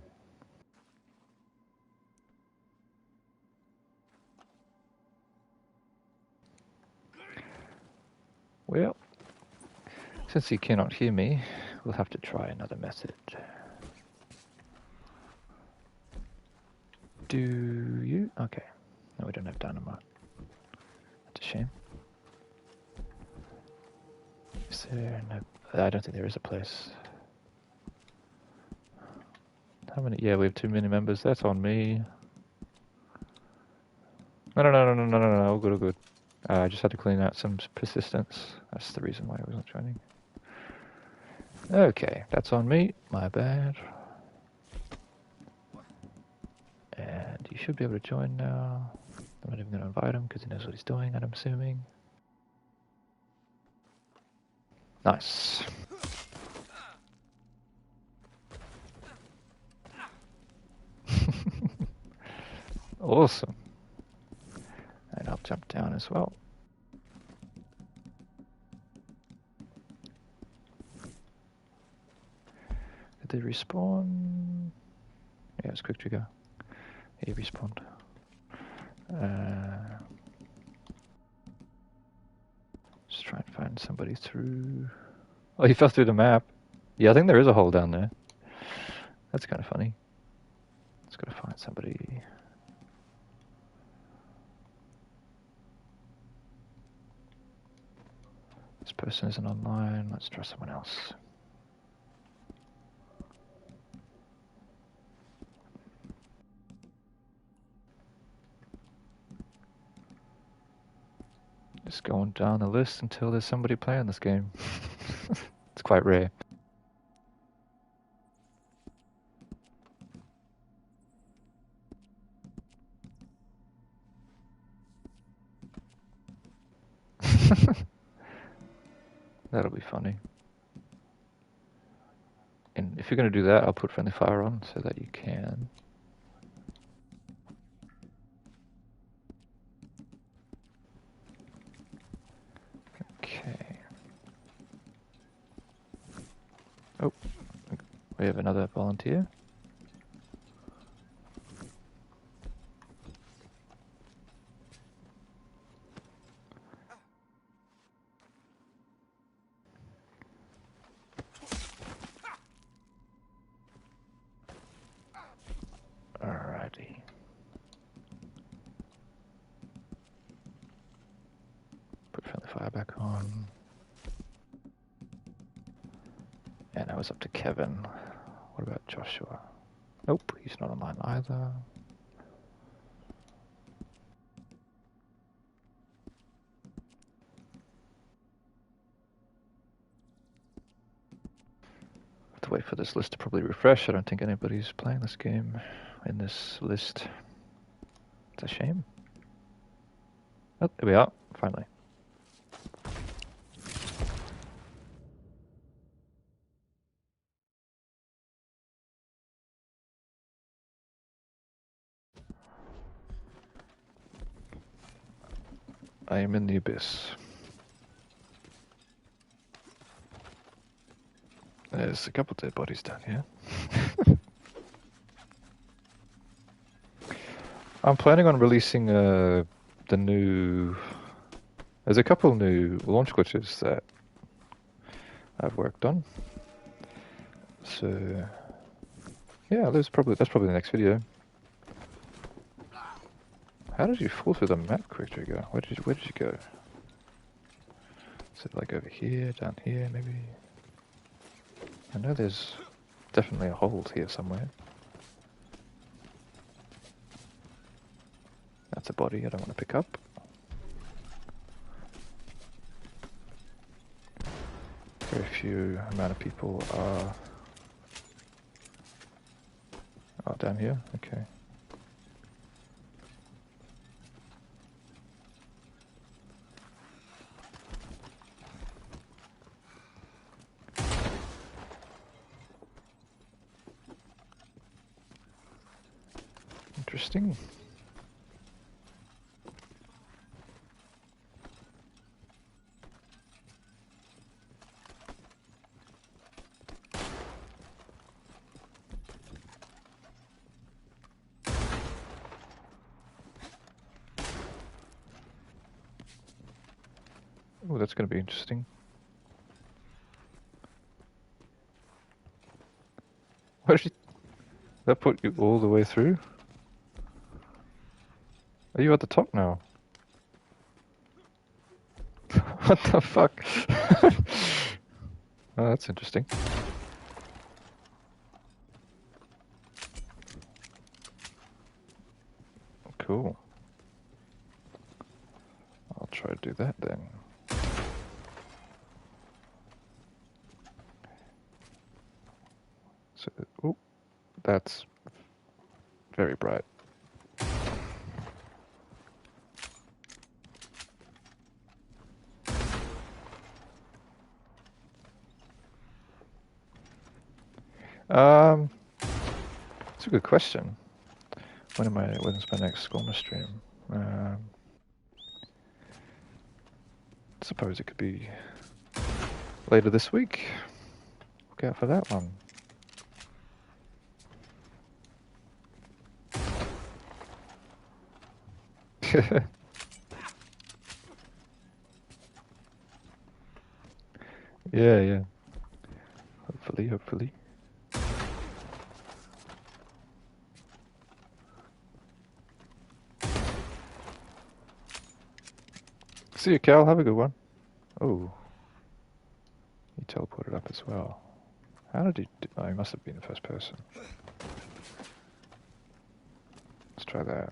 Well, since he cannot hear me, we'll have to try another method. Do you? Okay. No, we don't have dynamite. That's a shame. Is there no... I don't think there is a place. How many? Yeah, we have too many members. That's on me. No. All good, all good. I just had to clean out some persistence. That's the reason why I wasn't joining. Okay, that's on me. My bad. And you should be able to join now. I'm not even going to invite him because he knows what he's doing, I'm assuming. Nice. Awesome. And I'll jump down as well. Did they respawn? Yeah, it's quick trigger. He respawned. Just try and find somebody through... Oh, he fell through the map. Yeah, I think there is a hole down there. That's kind of funny. Just gotta find somebody. This person isn't online. Let's try someone else. Just going down the list until there's somebody playing this game. It's quite rare. That'll be funny. And if you're going to do that, I'll put friendly fire on so that you can. Okay. Oh, we have another volunteer. Alrighty. Put friendly fire back on. And I was up to Kevin. What about Joshua? Nope, he's not online either. Have to wait for this list to probably refresh. I don't think anybody's playing this game in this list. It's a shame. Oh, there we are, finally. I am in the abyss. There's a couple dead bodies down here. I'm planning on releasing the new... There's a couple new launch glitches that I've worked on. So... yeah, that's probably the next video. How did you fall through the map, quick trigger? Where did you go? Is it like over here, down here, maybe? I know there's definitely a hole here somewhere. That's a body I don't want to pick up. Very few amount of people are down here. Okay. Interesting. Oh, that's going to be interesting. Where did that put you all the way through? Are you at the top now? What the fuck? Oh, that's interesting. Cool. I'll try to do that then. So, oh, that's very bright. It's a good question. When's my next Scorma stream? Suppose it could be later this week. Look out for that one. Yeah, yeah. Hopefully, hopefully. See you, Cal. Have a good one. Oh, he teleported up as well. How did he do? Oh, he must have been the first person. Let's try that.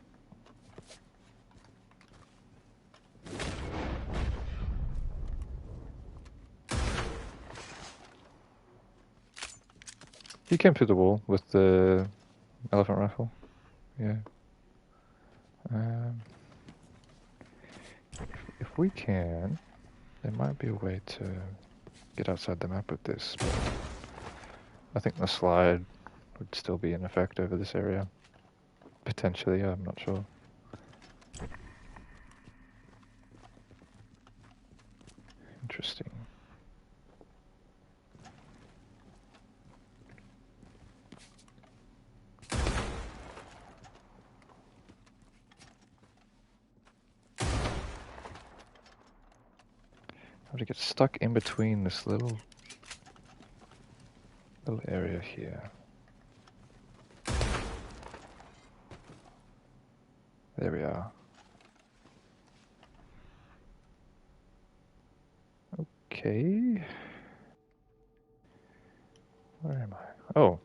He came through the wall with the elephant rifle. Yeah. Um, if we can, there might be a way to get outside the map with this, but I think the slide would still be in effect over this area. Potentially, I'm not sure. Interesting. How to get stuck in between this little area here. There we are. Okay. Where am I? Oh.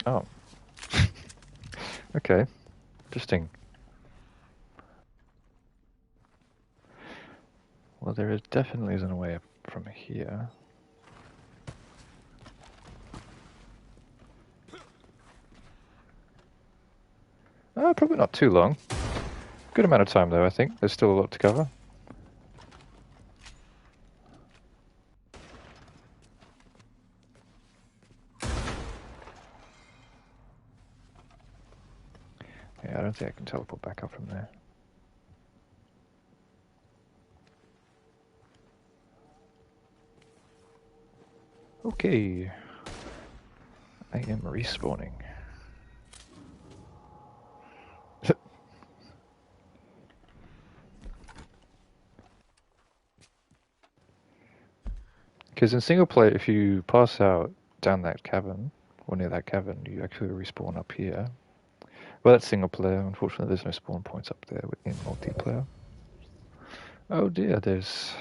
Oh. Okay. Interesting. Well, there definitely isn't a way up from here. Probably not too long. Good amount of time, though, I think. There's still a lot to cover. Yeah, I don't think I can teleport back up from there. Okay. I am respawning. Because in single player, if you pass out down that cavern, or near that cavern, you actually respawn up here. Well, that's single player. Unfortunately, there's no spawn points up there in multiplayer. Oh dear, there's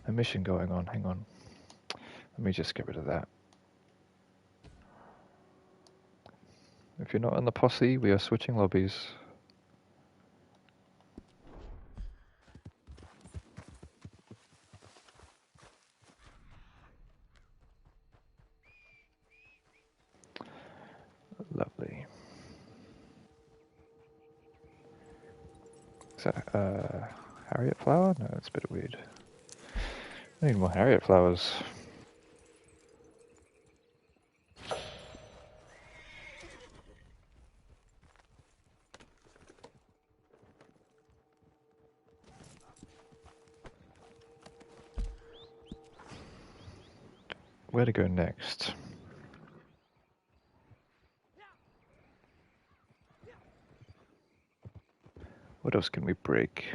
a mission going on. Hang on. Let me just get rid of that. If you're not in the posse, we are switching lobbies. Lovely. Is that Harriet flower? No, that's a bit weird. I need more Harriet flowers. Where to go next? What else can we break?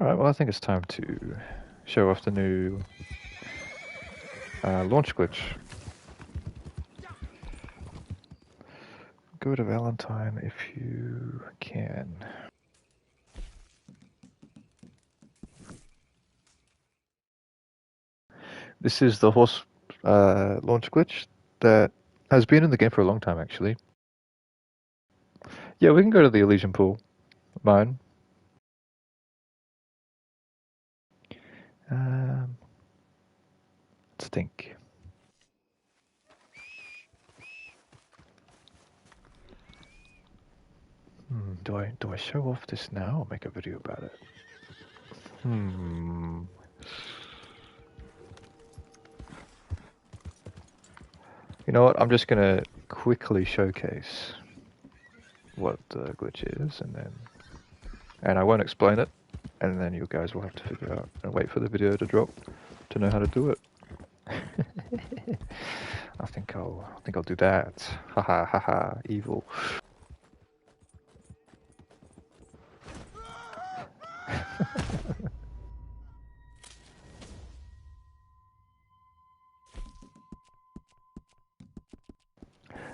Alright, well I think it's time to show off the new launch glitch. Go to Valentine if you can. This is the horse launch glitch that has been in the game for a long time, actually. Yeah, we can go to the Elysian Pool. Mine. Let's think. Do I show off this now or make a video about it? You know what? I'm just gonna quickly showcase what the glitch is, and I won't explain it, and then you guys will have to figure out and wait for the video to drop to know how to do it. I think I'll do that. Haha, haha, evil.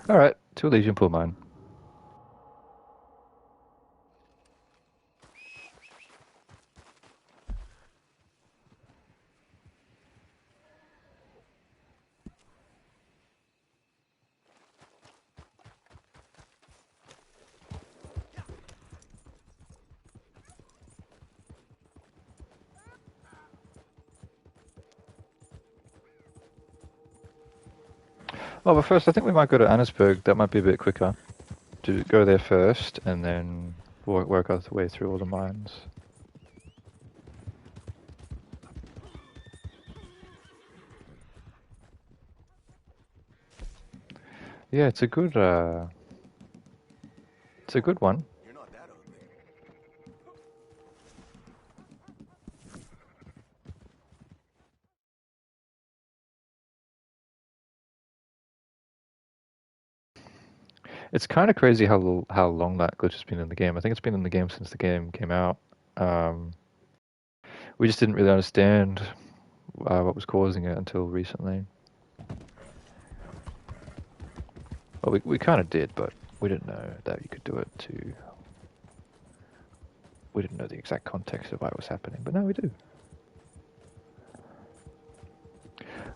Alright, to Elysian Pool Mine. Oh, but first I think we might go to Annesburg. That might be a bit quicker. To go there first, and then work our way through all the mines. Yeah, it's a good one.
You're not that ugly.
It's kind of crazy how long that glitch has been in the game. I think it's been in the game since the game came out. We just didn't really understand what was causing it until recently. Well, we kind of did, but we didn't know that you could do it to... We didn't know the exact context of why it was happening, but now we do.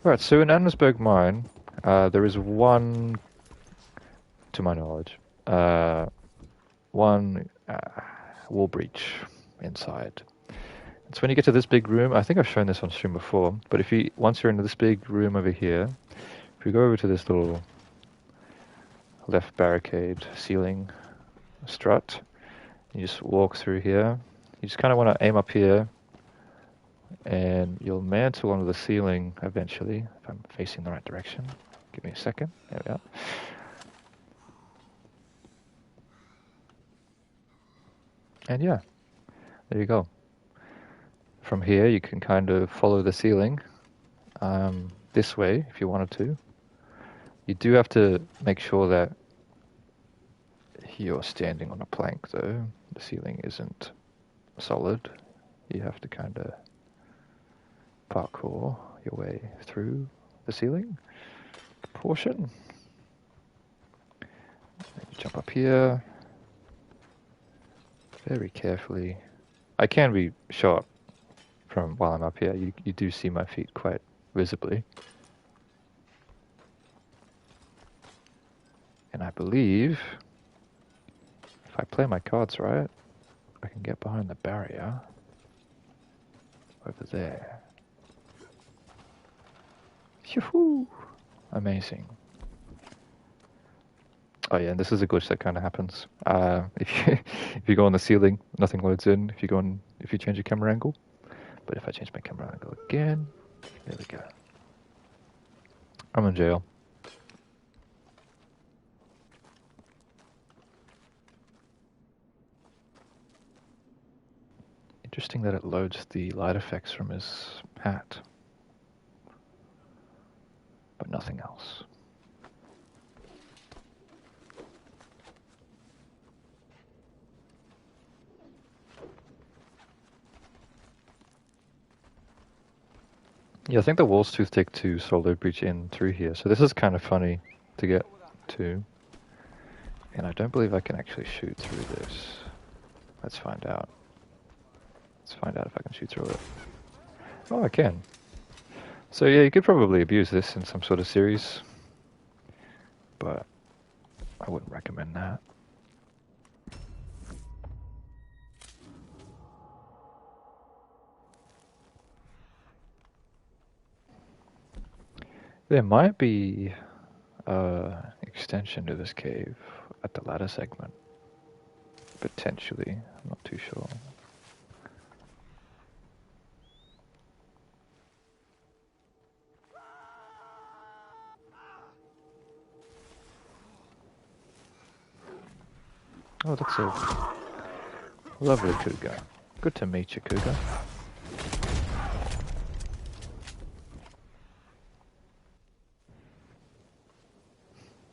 Alright, so in Annesburg Mine, there is one, to my knowledge, one wall breach inside. So when you get to this big room, I think I've shown this on stream before, but once you're into this big room over here, if you go over to this little left barricade ceiling strut, you just walk through here. You just kind of want to aim up here, and you'll mantle onto the ceiling eventually, if I'm facing the right direction. Give me a second. There we are. And yeah, there you go. From here, you can kind of follow the ceiling this way if you wanted to. You do have to make sure that you're standing on a plank, though. The ceiling isn't solid. You have to kind of parkour your way through the ceiling portion. Then you jump up here very carefully. I can be shot from while I'm up here. You do see my feet quite visibly. And I believe if I play my cards right, I can get behind the barrier over there. Yoo-hoo! Amazing. Oh yeah, and this is a glitch that kind of happens. If you go on the ceiling, nothing loads in. If you change your camera angle, but if I change my camera angle again, there we go. I'm in jail. Interesting that it loads the light effects from his hat, but nothing else. Yeah, I think the walls tooth take to solo breach in through here, so this is kind of funny to get to. And I don't believe I can actually shoot through this. Let's find out. Let's find out if I can shoot through it. Oh, I can. So yeah, you could probably abuse this in some sort of series, but I wouldn't recommend that. There might be extension to this cave at the ladder segment. Potentially. I'm not too sure. Oh, that's a lovely cougar. Good to meet you, cougar.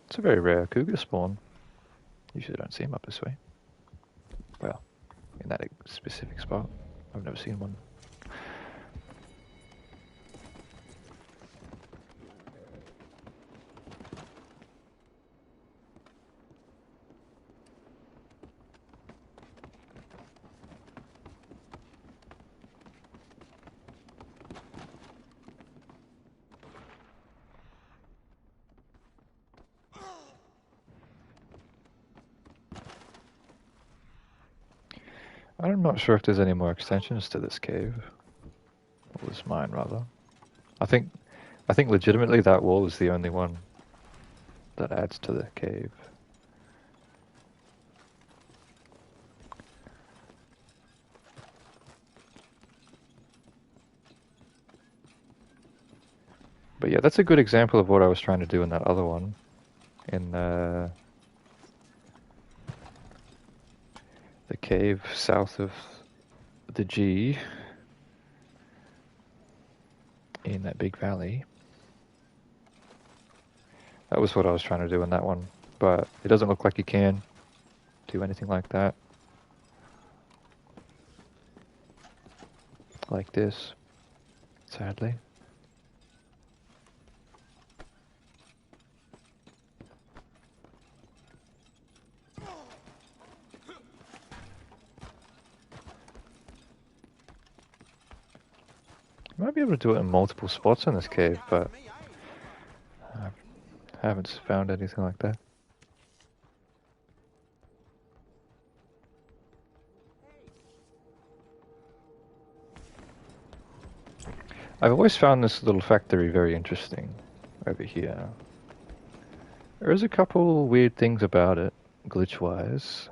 It's a very rare cougar spawn. Usually don't see them up this way. Well, in that specific spot. I've never seen one. I'm not sure if there's any more extensions to this cave. Or this mine, rather. I think legitimately that wall is the only one that adds to the cave. But yeah, that's a good example of what I was trying to do in that other one. In the cave south of the G. In that big valley. That was what I was trying to do in that one. But it doesn't look like you can do anything like that. Like this. Sadly. You might be able to do it in multiple spots in this cave, but I haven't found anything like that. I've always found this little factory very interesting over here. There is a couple weird things about it, glitch-wise.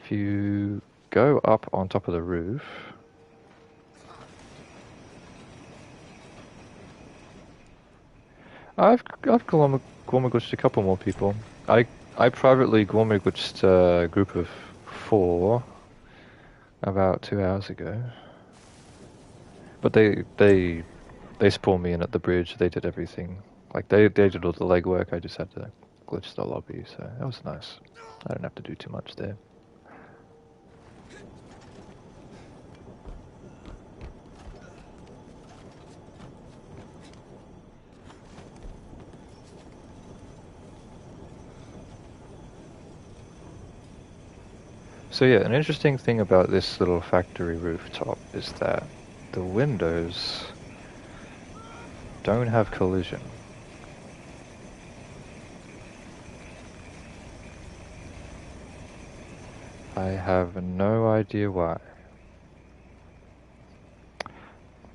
If you go up on top of the roof, I've Gormagutched a couple more people. I privately Gormagutched a group of 4 about 2 hours ago. But they spawned me in at the bridge. They did everything. Like they did all the legwork. I just had to glitch the lobby, so that was nice. I don't have to do too much there. So yeah, an interesting thing about this little factory rooftop is that the windows don't have collision. I have no idea why.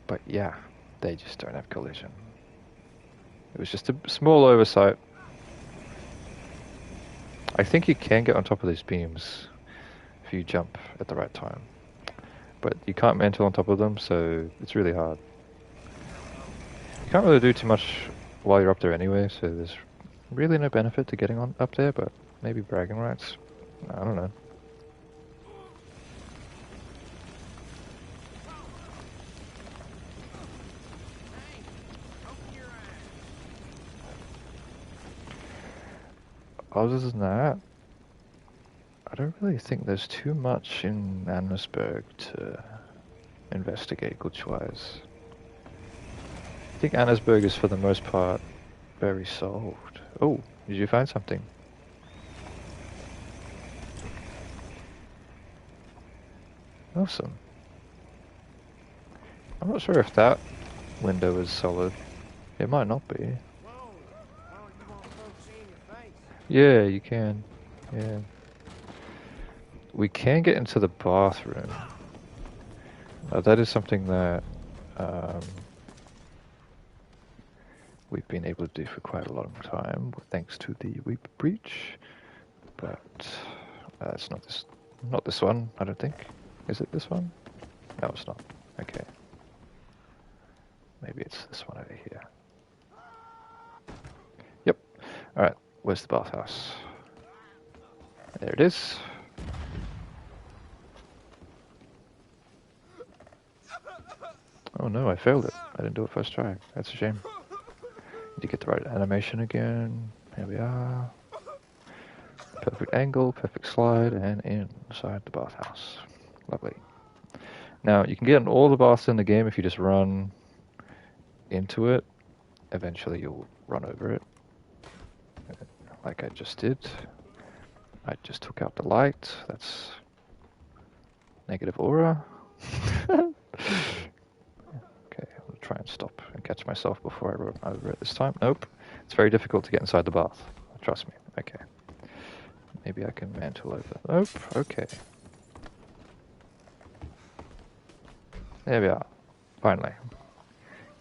But yeah, they just don't have collision. It was just a small oversight. I think you can get on top of these beams if you jump at the right time. But you can't mantle on top of them, so it's really hard. You can't really do too much while you're up there anyway, so there's really no benefit to getting on up there, but maybe bragging rights? I don't know. Other than that, I don't really think there's too much in Annesburg to investigate glitch-wise. think Annesburg is for the most part very solved. Oh, did you find something? Awesome. I'm not sure if that window is solid. It might not be. Yeah, you can. Yeah. We can get into the bathroom. That is something that we've been able to do for quite a long time, thanks to the Weep Breach. But it's not this one, I don't think. Is it this one? No, it's not. Okay. Maybe it's this one over here. Yep. Alright, where's the bathhouse? There it is. Oh no, I failed it. I didn't do it first try. That's a shame. Need to get the right animation again. Here we are. Perfect angle, perfect slide, and inside the bathhouse. Lovely. Now, you can get in all the baths in the game if you just run into it. Eventually you'll run over it. Like I just did. I just took out the light. That's negative aura. Okay, I'll try and stop and catch myself before I run over it this time. Nope. It's very difficult to get inside the bath. Trust me. Okay. Maybe I can mantle over. Nope. Okay. There we are. Finally.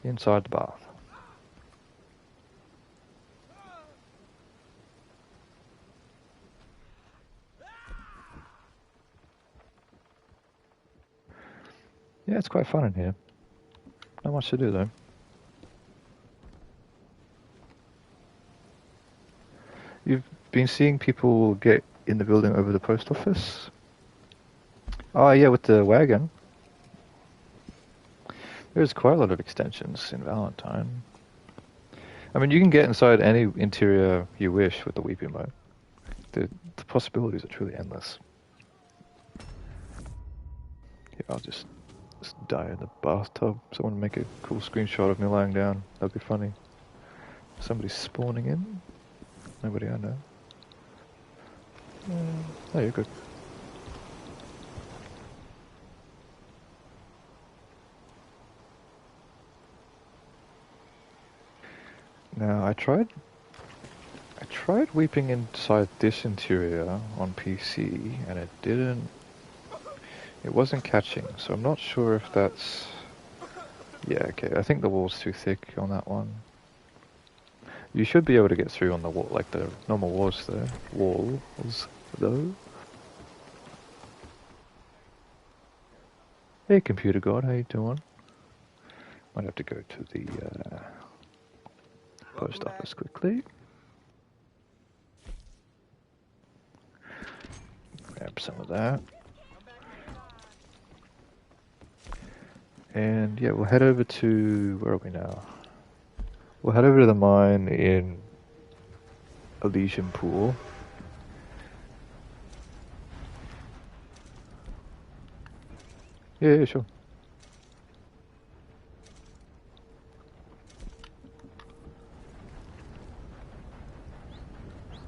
Inside the bath. Yeah, it's quite fun in here. Not much to do though. You've been seeing people get in the building over the post office? Oh yeah, with the wagon. There's quite a lot of extensions in Valentine. I mean, you can get inside any interior you wish with the Weeping mode. The possibilities are truly endless. Here, I'll just die in the bathtub. Someone make a cool screenshot of me lying down. That'd be funny. Somebody's spawning in. Nobody I know. Oh, you're good. Now, I tried weeping inside this interior on PC, and it wasn't catching, so I'm not sure if that's... Yeah, okay, I think the wall's too thick on that one. You should be able to get through on the wall, like the normal walls there. Walls, though. Hey, computer god, how you doing? Might have to go to the post office quickly. Grab some of that. And yeah, we'll head over to... Where are we now? We'll head over to the mine in Elysian Pool. Yeah, sure.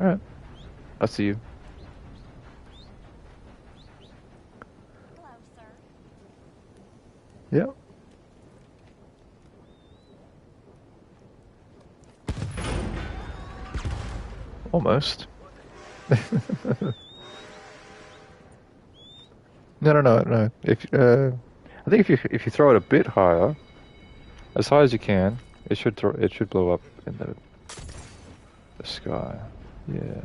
Alright. I'll see you.
Hello, sir.
Yeah. Almost. No. If I think if you throw it a bit higher, as high as you can, it should blow up in the sky. Yeah.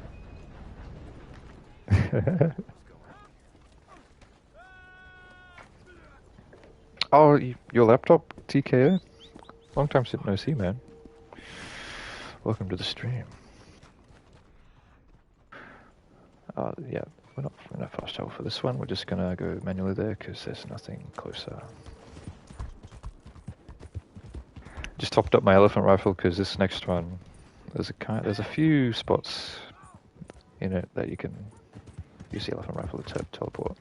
Oh, your laptop, TKO? Long time since no see, man. Welcome to the stream. Yeah, we're not fast travel for this one. We're just gonna go manually there because there's nothing closer. Just topped up my elephant rifle because this next one, there's a few spots in it that you can use the elephant rifle to teleport.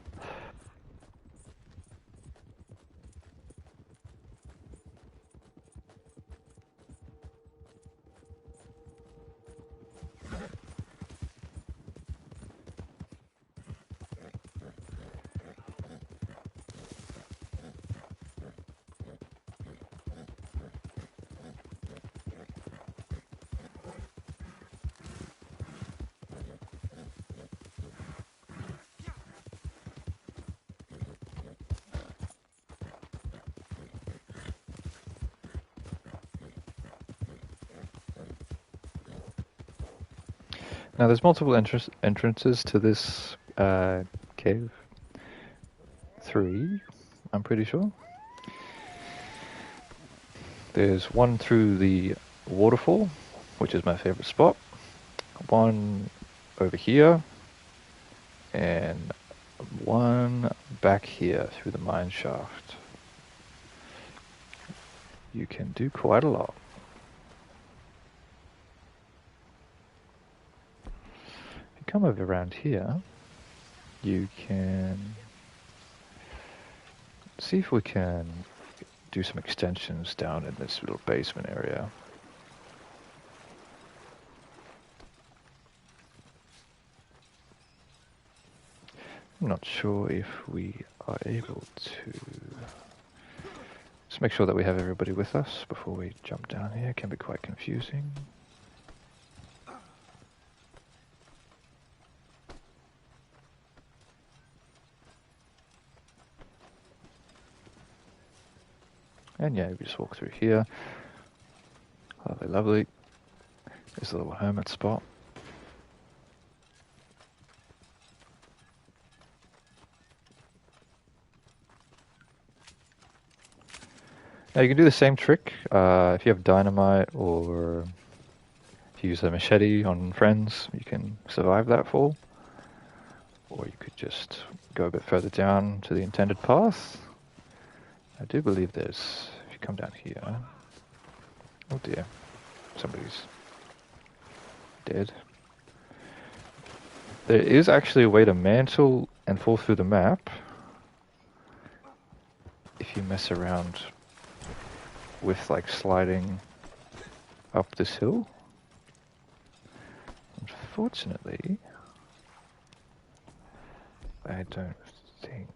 Now there's multiple entrances to this cave. 3, I'm pretty sure. There's one through the waterfall, which is my favorite spot. One over here, and one back here through the mine shaft. You can do quite a lot. If you come over around here, you can see if we can do some extensions down in this little basement area. I'm not sure if we are able to. Just make sure that we have everybody with us before we jump down here. It can be quite confusing. And yeah, we just walk through here. Lovely, lovely. There's a little hermit spot. Now you can do the same trick if you have dynamite, or if you use a machete on friends, you can survive that fall. Or you could just go a bit further down to the intended path. I do believe there's, if you come down here, oh dear, somebody's dead. There is actually a way to mantle and fall through the map if you mess around with like sliding up this hill. Unfortunately, I don't think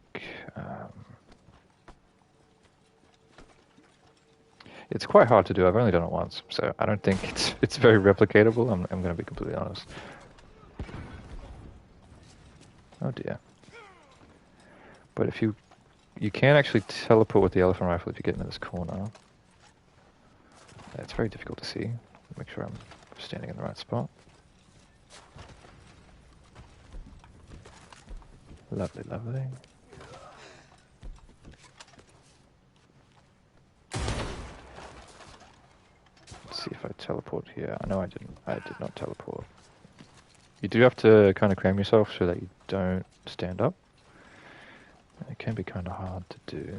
it's quite hard to do. I've only done it once, so I don't think it's very replicatable. I'm going to be completely honest. Oh dear. But if you can actually teleport with the elephant rifle if you get into this corner. It's very difficult to see. Make sure I'm standing in the right spot. Lovely, lovely. Let's see if I teleport here. I know I didn't. I did not teleport. You do have to kind of cram yourself so that you don't stand up. It can be kind of hard to do.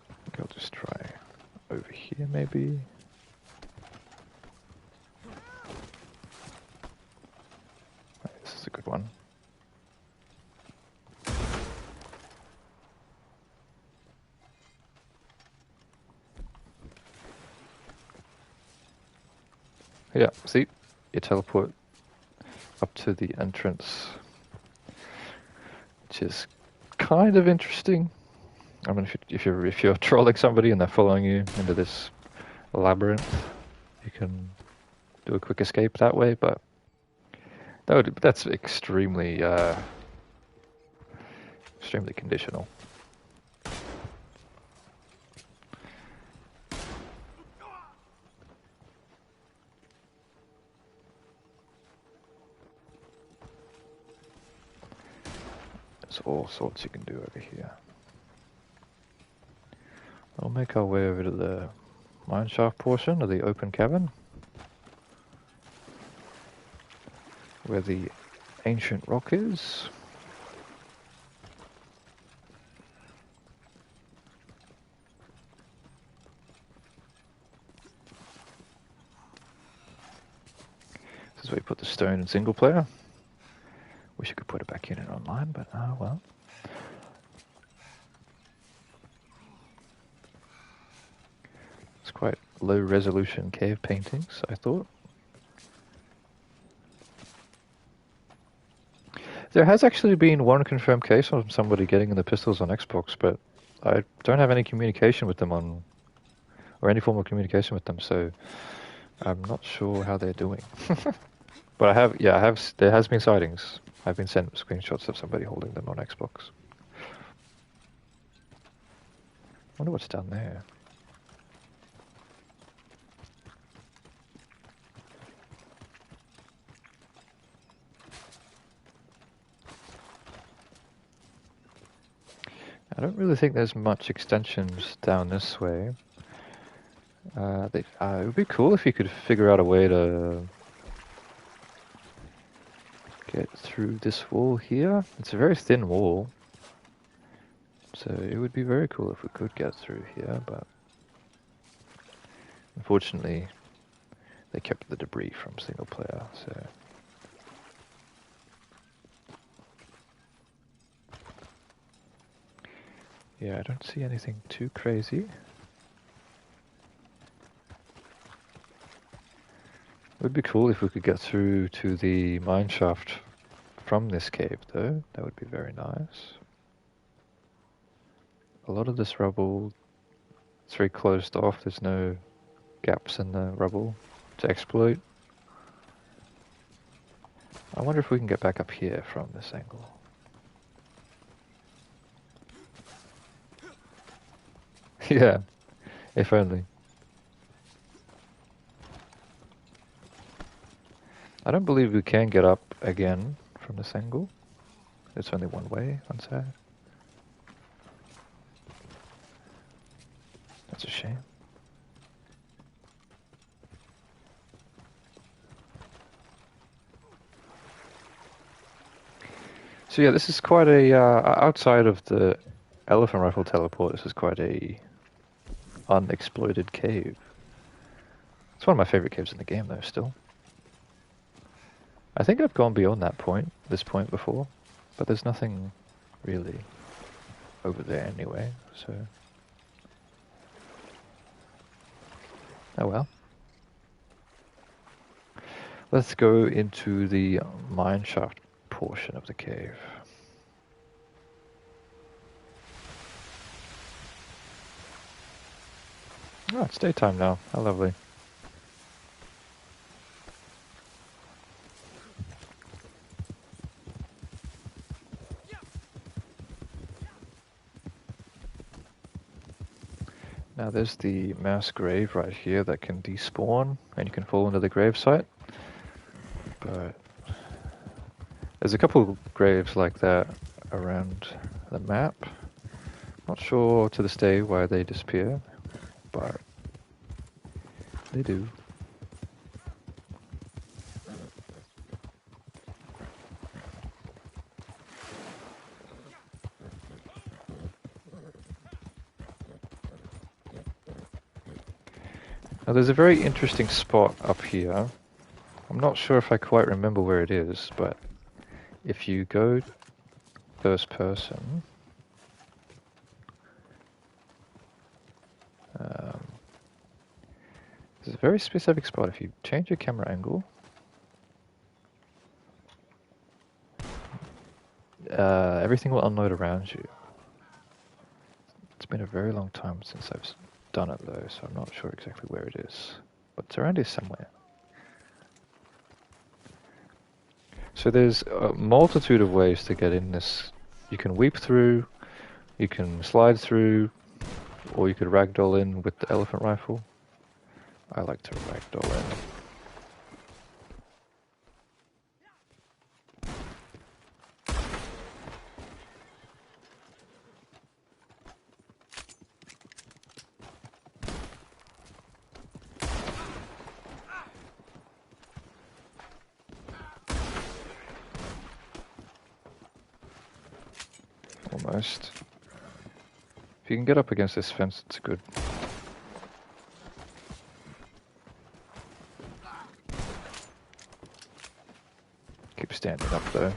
I think I'll just try over here maybe. This is a good one. Yeah, see? You teleport up to the entrance, which is kind of interesting. I mean, if you're trolling somebody and they're following you into this labyrinth, you can do a quick escape that way. But that's extremely extremely conditional. There's all sorts you can do over here. We'll make our way over to the mineshaft portion of the open cavern, where the ancient rock is. This is where you put the stone in single player. Wish you could put it back in online, but oh well. It's quite low resolution cave paintings, I thought. There has actually been one confirmed case of somebody getting in the pistols on Xbox, but I don't have any communication with them or any form of communication with them, so I'm not sure how they're doing. But there has been sightings. I've been sent screenshots of somebody holding them on Xbox. I wonder what's down there. don't really think there's much extensions down this way. It would be cool if you could figure out a way to get through this wall here. It's a very thin wall, so it would be very cool if we could get through here, but unfortunately they kept the debris from single player, so... Yeah, I don't see anything too crazy. It would be cool if we could get through to the mine shaft from this cave, though. That would be very nice. A lot of this rubble, it's very closed off. There's no gaps in the rubble to exploit. I wonder if we can get back up here from this angle. Yeah, if only. I don't believe we can get up again from this angle. It's only one way, one side. That's a shame. So yeah, this is quite a, outside of the elephant rifle teleport, this is quite a unexploited cave. It's one of my favorite caves in the game though, still. I think I've gone beyond this point before, but there's nothing really over there anyway, so... Oh well. Let's go into the mine shaft portion of the cave. Oh, it's daytime now. How lovely. Now there's the mass grave right here that can despawn, and you can fall into the grave site. But there's a couple of graves like that around the map. Not sure to this day why they disappear, but they do. Now there's a very interesting spot up here. I'm not sure if I quite remember where it is, but if you go first person, there's a very specific spot. If you change your camera angle, everything will unload around you. It's been a very long time since I've done it though, so I'm not sure exactly where it is, but it's around here somewhere. So there's a multitude of ways to get in this. You can weep through, you can slide through, or you could ragdoll in with the elephant rifle. I like to ragdoll in. Almost. If you can get up against this fence, it's good. Keep standing up though.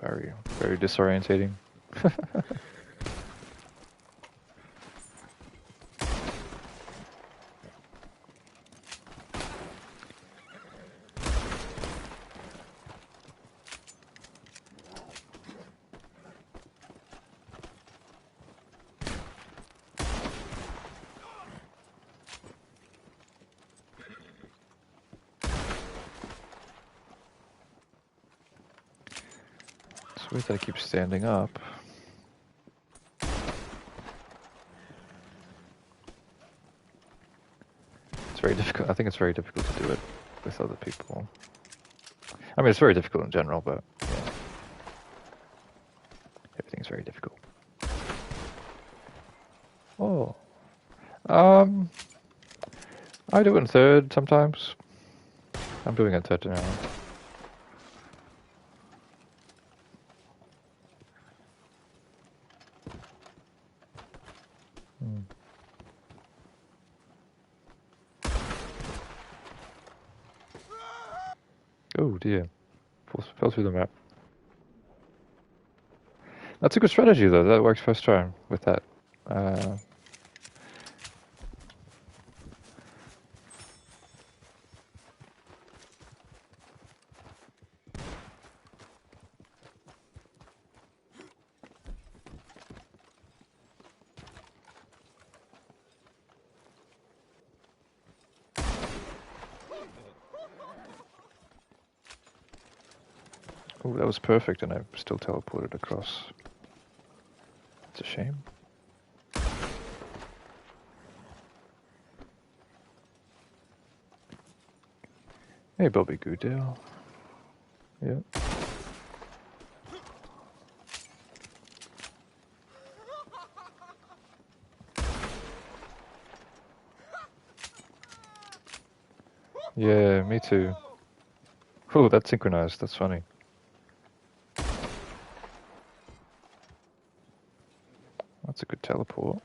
Very, very disorientating. It's weird that I keep standing up. It's very difficult. I think it's very difficult to do it with other people. I mean, it's very difficult in general, but yeah. Everything's very difficult. Oh. I do it in third sometimes. I'm doing it in third now. Oh dear. Fell through the map. That's a good strategy though. That works first time with that. Oh, that was perfect, and I still teleported across. It's a shame. Hey, Bobby Goodale. Yep. Yeah, me too. Oh, that's synchronized. That's funny. That's a good teleport.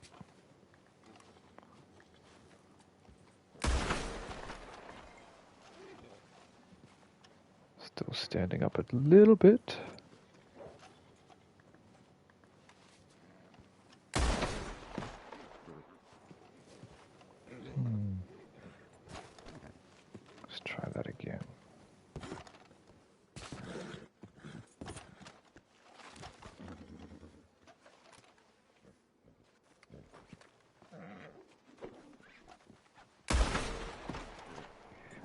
Still standing up a little bit. Let's try that again.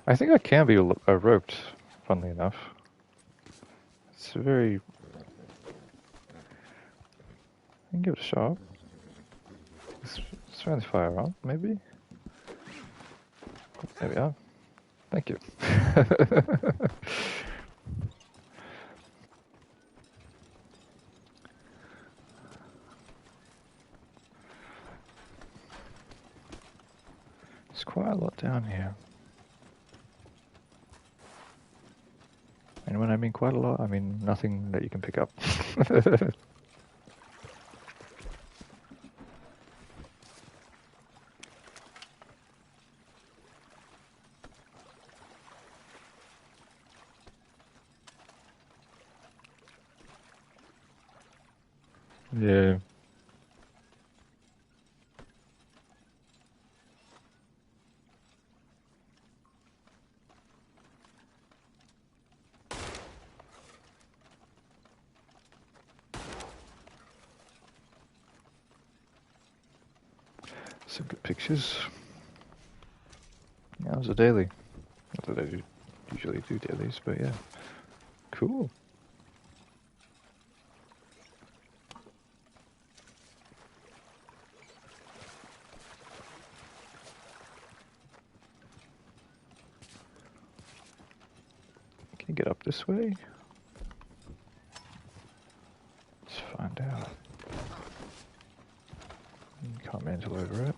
I think I can be roped, funnily enough. It's a very... I can give it a shot. Let's try the fire on, maybe? There we are. Thank you. There's quite a lot down here. And when I mean quite a lot, I mean nothing that you can pick up. Yeah. Some good pictures. Yeah, it was a daily. Not that I usually do dailies, but yeah. Cool. Can you get up this way? Let's find out. Can't mantle over it.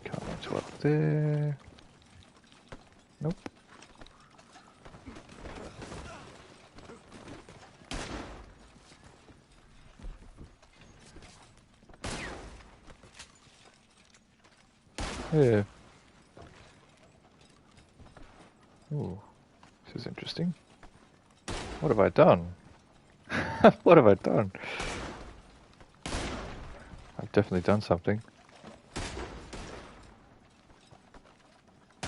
Can't mantle up there. Nope. Yeah. Ooh, this is interesting. What have I done? What have I done? I've definitely done something. I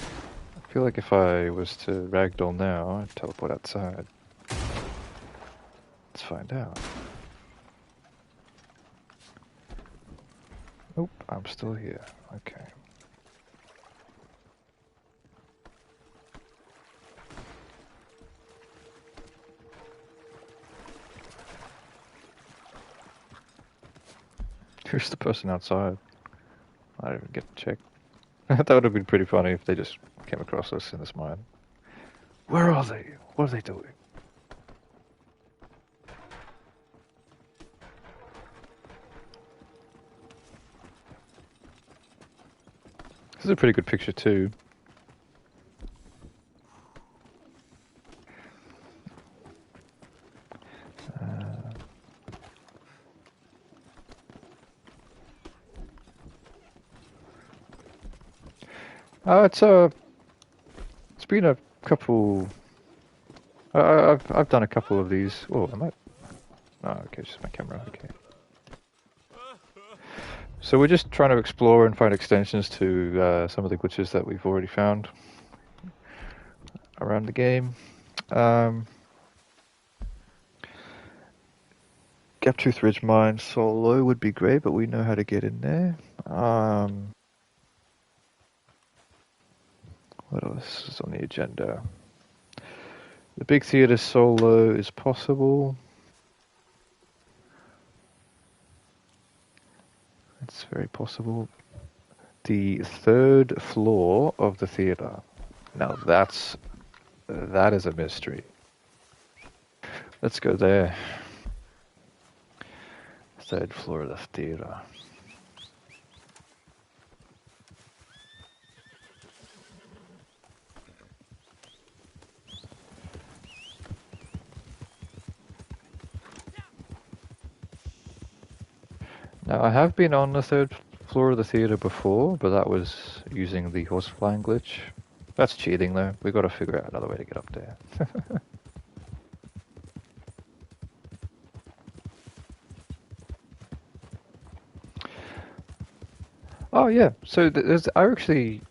feel like if I was to ragdoll now, I'd teleport outside. Let's find out. Nope, I'm still here. Okay. Who's the person outside? I didn't even get to check. That would have been pretty funny if they just came across us in this mine. Where are they? What are they doing? This is a pretty good picture too. It's been a couple. I've done a couple of these. Oh, I might. Oh, okay, just my camera. Okay. So we're just trying to explore and find extensions to some of the glitches that we've already found around the game. Um, Gaptooth Ridge Mine solo would be great, but we know how to get in there. What else is on the agenda? The big theater solo is possible. It's very possible. The third floor of the theater. Now that is a mystery. Let's go there. Third floor of the theater. Now I have been on the third floor of the theater before, but that was using the horse flying glitch. That's cheating though. We've got to figure out another way to get up there. Oh yeah, so I actually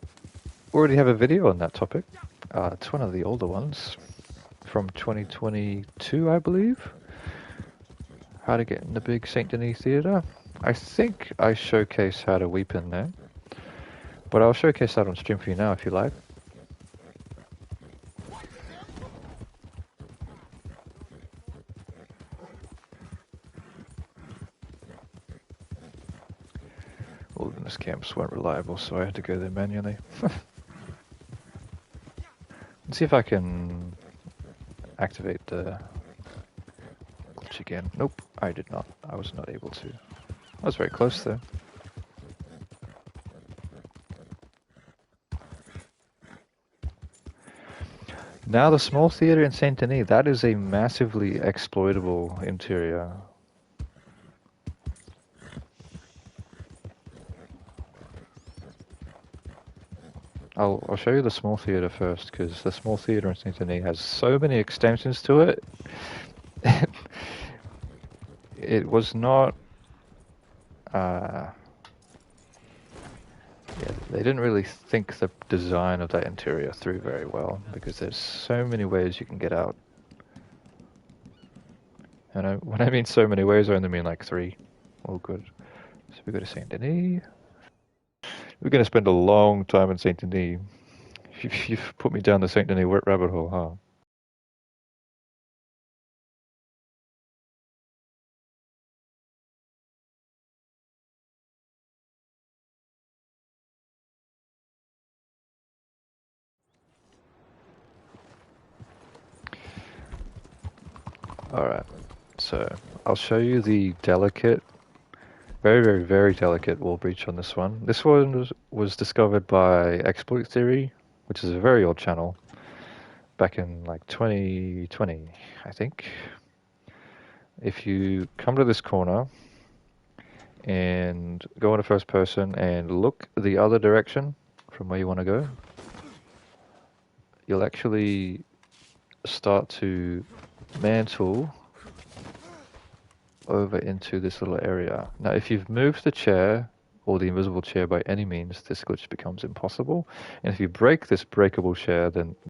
already have a video on that topic. It's one of the older ones from 2022, I believe. How to get in the big Saint Denis Theatre. I think I showcase how to weep in there, but I'll showcase that on stream for you now if you like. Wilderness camps weren't reliable, so I had to go there manually. Let's see if I can activate the glitch again. Nope, I did not. I was not able to. I was very close though. Now the small theater in Saint Denis, that is a massively exploitable interior. I'll show you the small theater first, because the small theater in Saint Denis has so many extensions to it. It was not. Yeah, they didn't really think the design of that interior through very well, because there's so many ways you can get out. And when I mean so many ways, I only mean like 3. All good. So we go to Saint Denis. We're going to spend a long time in Saint Denis. You've put me down the Saint Denis rabbit hole, huh? Alright, so I'll show you the delicate, very, very, very delicate wall breach on this one. This one was discovered by Exploit Theory, which is a very old channel, back in like 2020, I think. If you come to this corner and go into first person and look the other direction from where you want to go, you'll actually start to mantle over into this little area. Now, if you've moved the chair or the invisible chair by any means, this glitch becomes impossible. And if you break this breakable chair, then